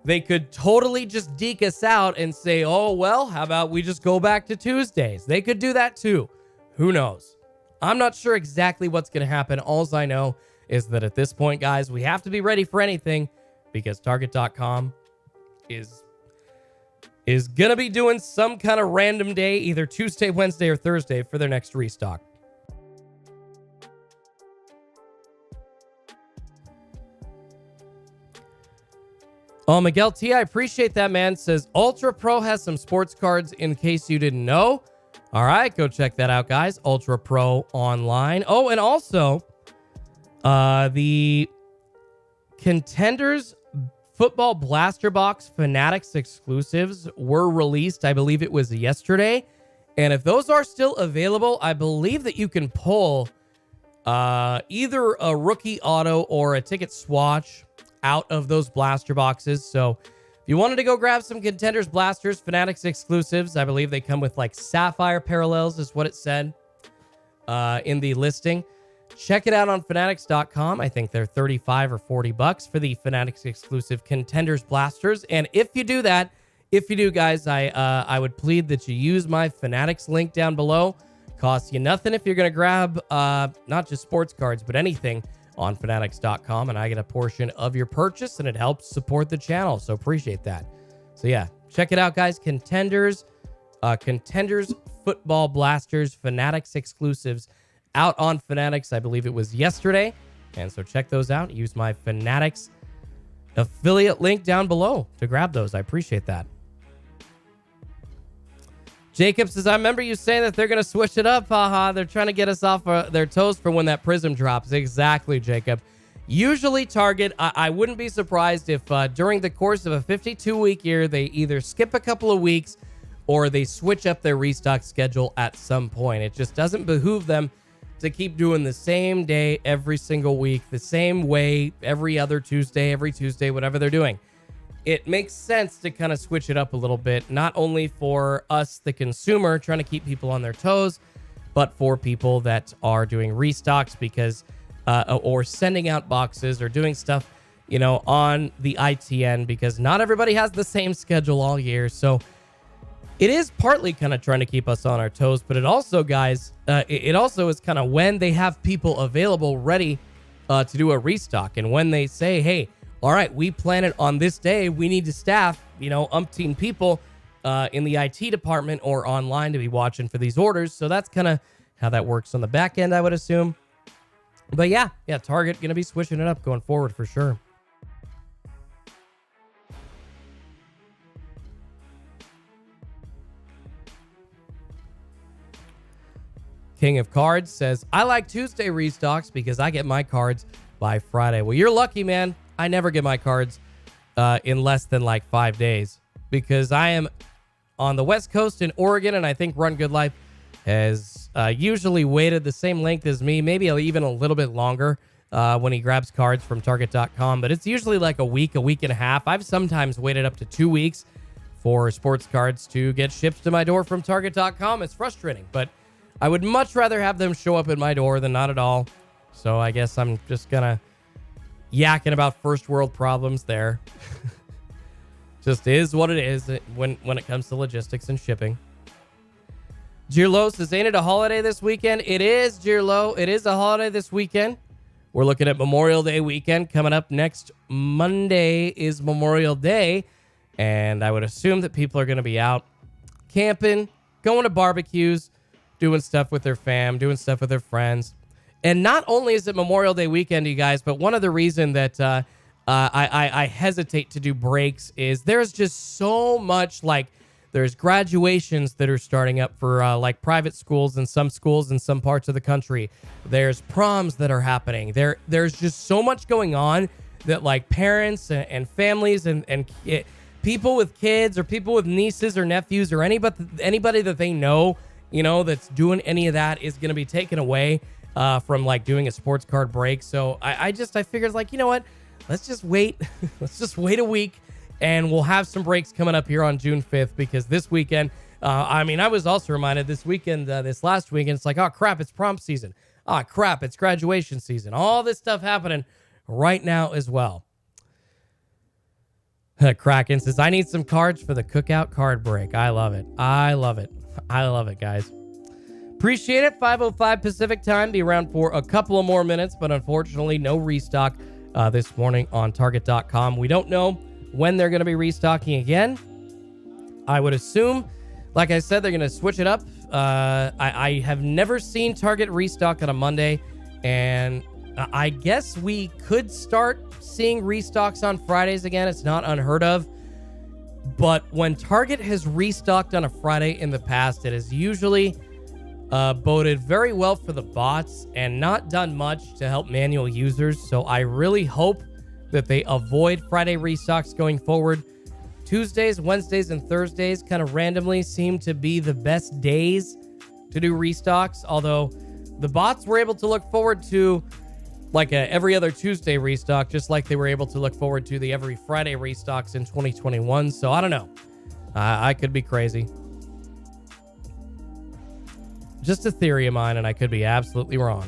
S2: They could totally just deke us out and say, oh, well, how about we just go back to Tuesdays? They could do that too. Who knows? I'm not sure exactly what's going to happen. All I know is that at this point, guys, we have to be ready for anything because Target.com is going to be doing some kind of random day, either Tuesday, Wednesday, or Thursday for their next restock. Oh, Miguel T, I appreciate that, man. Says Ultra Pro has some sports cards in case you didn't know. All right, go check that out, guys. Ultra Pro online. Oh, and also the Contenders Football Blaster Box Fanatics exclusives were released. I believe it was yesterday. And if those are still available, I believe that you can pull either a rookie auto or a ticket swatch out of those blaster boxes. So if you wanted to go grab some Contenders Blasters Fanatics exclusives, I believe they come with like Sapphire parallels is what it said in the listing. Check it out on Fanatics.com. I think they're $35 or $40 for the Fanatics exclusive Contenders Blasters. And if you do that, if you do, guys, I would plead that you use my Fanatics link down below. Costs you nothing if you're going to grab not just sports cards, but anything on Fanatics.com, and I get a portion of your purchase, and it helps support the channel, so appreciate that. So yeah, check it out, guys. Contenders Football Blasters Fanatics exclusives out on Fanatics. I believe it was yesterday, and so check those out. Use my Fanatics affiliate link down below to grab those. I appreciate that. Jacob says, I remember you saying that they're going to switch it up. Haha, they're trying to get us off their toes for when that prism drops. Exactly, Jacob. Usually Target, I wouldn't be surprised if during the course of a 52-week year, they either skip a couple of weeks or they switch up their restock schedule at some point. It just doesn't behoove them to keep doing the same day every single week, the same way every other Tuesday, whatever they're doing. It makes sense to kind of switch it up a little bit, not only for us, the consumer, trying to keep people on their toes, but for people that are doing restocks because, or sending out boxes or doing stuff, you know, on the ITN, because not everybody has the same schedule all year. So it is partly kind of trying to keep us on our toes, but it also, guys, it also is kind of when they have people available ready to do a restock. And when they say, hey, all right, we plan it on this day. We need to staff, you know, umpteen people in the IT department or online to be watching for these orders. So that's kind of how that works on the back end, I would assume. But yeah, Target going to be switching it up going forward for sure. King of Cards says, I like Tuesday restocks because I get my cards by Friday. Well, you're lucky, man. I never get my cards in less than like 5 days because I am on the West Coast in Oregon, and I think Run Good Life has usually waited the same length as me, maybe even a little bit longer when he grabs cards from Target.com, but it's usually like a week and a half. I've sometimes waited up to 2 weeks for sports cards to get shipped to my door from Target.com. It's frustrating, but I would much rather have them show up at my door than not at all. So I guess I'm just gonna yakking about first world problems there. Just is what it is when it comes to logistics and shipping. Jirlo says, ain't it a holiday this weekend? It is, Jirlo. It is a holiday this weekend. We're looking at Memorial Day weekend. Coming up next Monday is Memorial Day. And I would assume that people are going to be out camping, going to barbecues, doing stuff with their fam, doing stuff with their friends. And not only is it Memorial Day weekend, you guys, but one of the reasons that I hesitate to do breaks is there's just so much, like, there's graduations that are starting up for like private schools and some schools in some parts of the country. There's proms that are happening. There's just so much going on that like parents and families and people with kids or people with nieces or nephews or anybody that they know, you know, that's doing any of that is going to be taken away from like doing a sports card break. So I figured, like, you know what, let's just wait. Let's just wait a week and we'll have some breaks coming up here on June 5th because this weekend, I was also reminded this weekend, this last weekend, it's like, oh crap, it's prom season. Oh crap, it's graduation season. All this stuff happening right now as well. Kraken says, I need some cards for the cookout card break. I love it. I love it. I love it, guys. Appreciate it. 5:05 Pacific time. Be around for a couple of more minutes, but unfortunately, no restock this morning on Target.com. We don't know when they're going to be restocking again. I would assume, like I said, they're going to switch it up. I have never seen Target restock on a Monday, and I guess we could start seeing restocks on Fridays again. It's not unheard of. But when Target has restocked on a Friday in the past, it has usually boded very well for the bots and not done much to help manual users. So I really hope that they avoid Friday restocks going forward. Tuesdays, Wednesdays, and Thursdays kind of randomly seem to be the best days to do restocks. Although the bots were able to look forward to like a every other Tuesday restock, just like they were able to look forward to the every Friday restocks in 2021. So I don't know. I could be crazy. Just a theory of mine, and I could be absolutely wrong.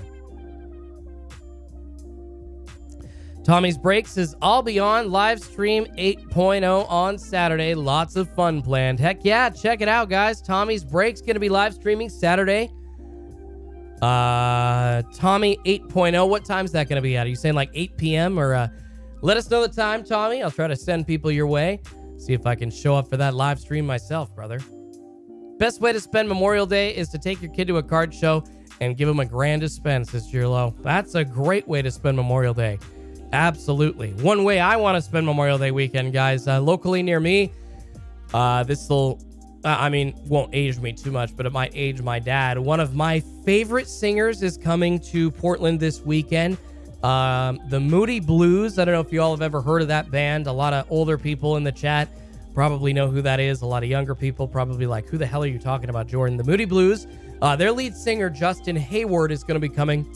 S2: Tommy's Break says, I'll be on live stream 8.0 on Saturday. Lots of fun planned. Heck yeah, check it out, guys. Tommy's Break's going to be live streaming Saturday. Tommy 8.0, what time's that going to be at? Are you saying like 8 p.m. or let us know the time, Tommy. I'll try to send people your way. See if I can show up for that live stream myself, brother. Best way to spend Memorial Day is to take your kid to a card show and give him $1,000 to spend, says Jirlo. That's a great way to spend Memorial Day. Absolutely. One way I want to spend Memorial Day weekend, guys, locally near me, this will, won't age me too much, but it might age my dad. One of my favorite singers is coming to Portland this weekend. The Moody Blues. I don't know if you all have ever heard of that band. A lot of older people in the chat probably know who that is. A lot of younger people probably like, who the hell are you talking about, Jordan? The Moody Blues. Their lead singer, Justin Hayward, is going to be coming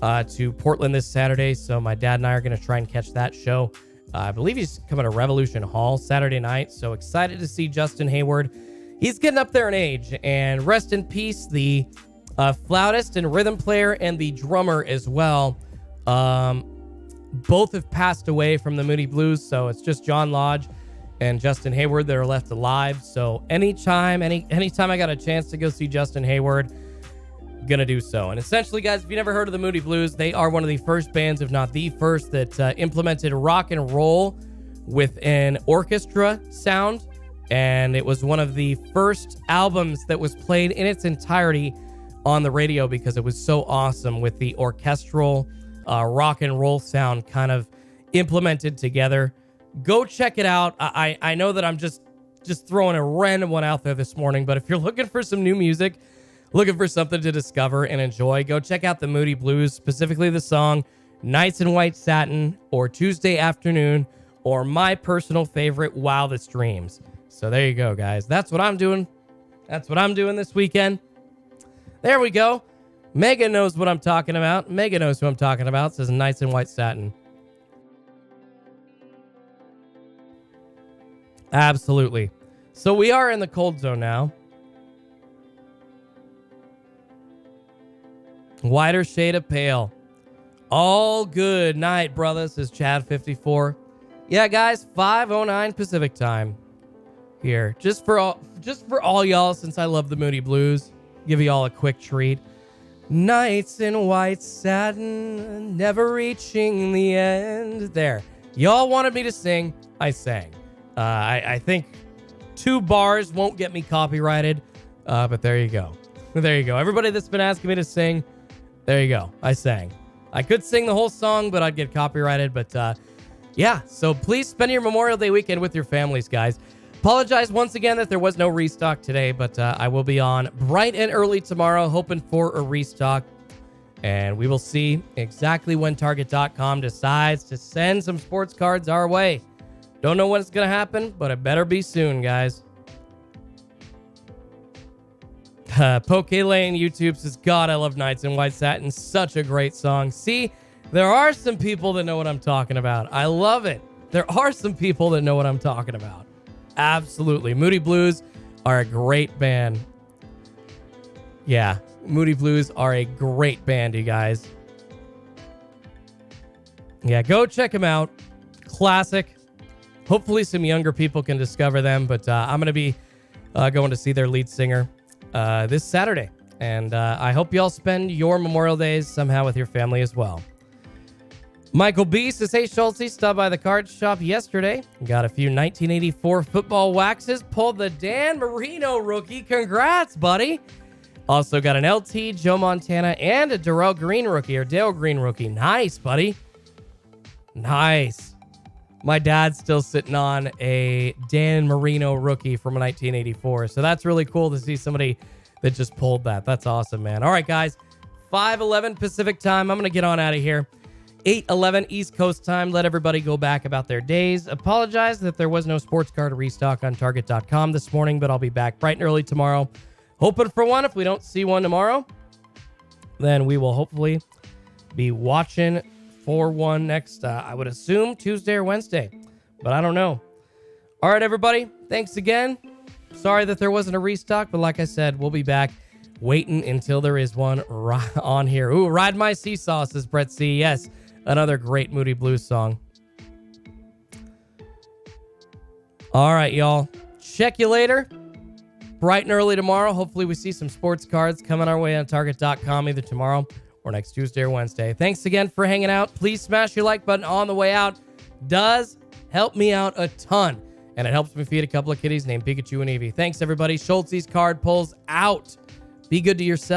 S2: to Portland this Saturday. So my dad and I are going to try and catch that show. I believe he's coming to Revolution Hall Saturday night. So excited to see Justin Hayward. He's getting up there in age. And rest in peace, the flautist and rhythm player and the drummer as well. Both have passed away from the Moody Blues. So it's just John Lodge and Justin Hayward that are left alive. So anytime I got a chance to go see Justin Hayward, I'm gonna do so. And essentially, guys, if you never heard of the Moody Blues, they are one of the first bands, if not the first, that implemented rock and roll with an orchestra sound. And it was one of the first albums that was played in its entirety on the radio because it was so awesome with the orchestral rock and roll sound kind of implemented together. Go check it out. I know that I'm just throwing a random one out there this morning, but if you're looking for some new music, looking for something to discover and enjoy, go check out the Moody Blues, specifically the song Nights in White Satin or Tuesday Afternoon, or my personal favorite, Wildest Dreams. So there you go, guys. That's what I'm doing. That's what I'm doing this weekend. There we go. Mega knows what I'm talking about. Mega knows who I'm talking about. Says Nights in White Satin. Absolutely. So we are in the cold zone now. Whiter shade of pale. All good night, brother, says Chad54. Yeah, guys, 5:09 Pacific time here. Just for all y'all, since I love the Moody Blues, give y'all a quick treat. Nights in white satin, never reaching the end. There. Y'all wanted me to sing, I sang. I think 2 bars won't get me copyrighted, but there you go. There you go. Everybody that's been asking me to sing, there you go. I sang. I could sing the whole song, but I'd get copyrighted. But yeah, so please spend your Memorial Day weekend with your families, guys. Apologize once again that there was no restock today, but I will be on bright and early tomorrow, hoping for a restock. And we will see exactly when Target.com decides to send some sports cards our way. Don't know when it's going to happen, but it better be soon, guys. PokéLane YouTube says, God, I love Nights in White Satin. Such a great song. See, there are some people that know what I'm talking about. I love it. There are some people that know what I'm talking about. Absolutely. Moody Blues are a great band. Yeah, Moody Blues are a great band, you guys. Yeah, go check them out. Classic. Hopefully some younger people can discover them, but I'm going to be going to see their lead singer this Saturday. And I hope you all spend your Memorial Days somehow with your family as well. Michael B says, hey, Schultz, stopped by the card shop yesterday. Got a few 1984 football waxes. Pulled the Dan Marino rookie. Congrats, buddy. Also got an LT, Joe Montana, and a Darrell Green rookie, or Dale Green rookie. Nice, buddy. Nice. My dad's still sitting on a Dan Marino rookie from 1984. So that's really cool to see somebody that just pulled that. That's awesome, man. All right, guys. 5:11 Pacific time. I'm going to get on out of here. 8:11 East Coast time. Let everybody go back about their days. Apologize that there was no sports card restock on Target.com this morning, but I'll be back bright and early tomorrow. Hoping for one. If we don't see one tomorrow, then we will hopefully be watching for one next, I would assume, Tuesday or Wednesday, but I don't know. All right, everybody. Thanks again. Sorry that there wasn't a restock, but like I said, we'll be back waiting until there is one on here. Ooh, Ride My Seesaw, says Brett C. Yes. Another great Moody Blues song. All right, y'all. Check you later. Bright and early tomorrow. Hopefully we see some sports cards coming our way on Target.com either tomorrow or next Tuesday or Wednesday. Thanks again for hanging out. Please smash your like button on the way out. Does help me out a ton. And it helps me feed a couple of kitties named Pikachu and Eevee. Thanks, everybody. Schultz's card pulls out. Be good to yourself.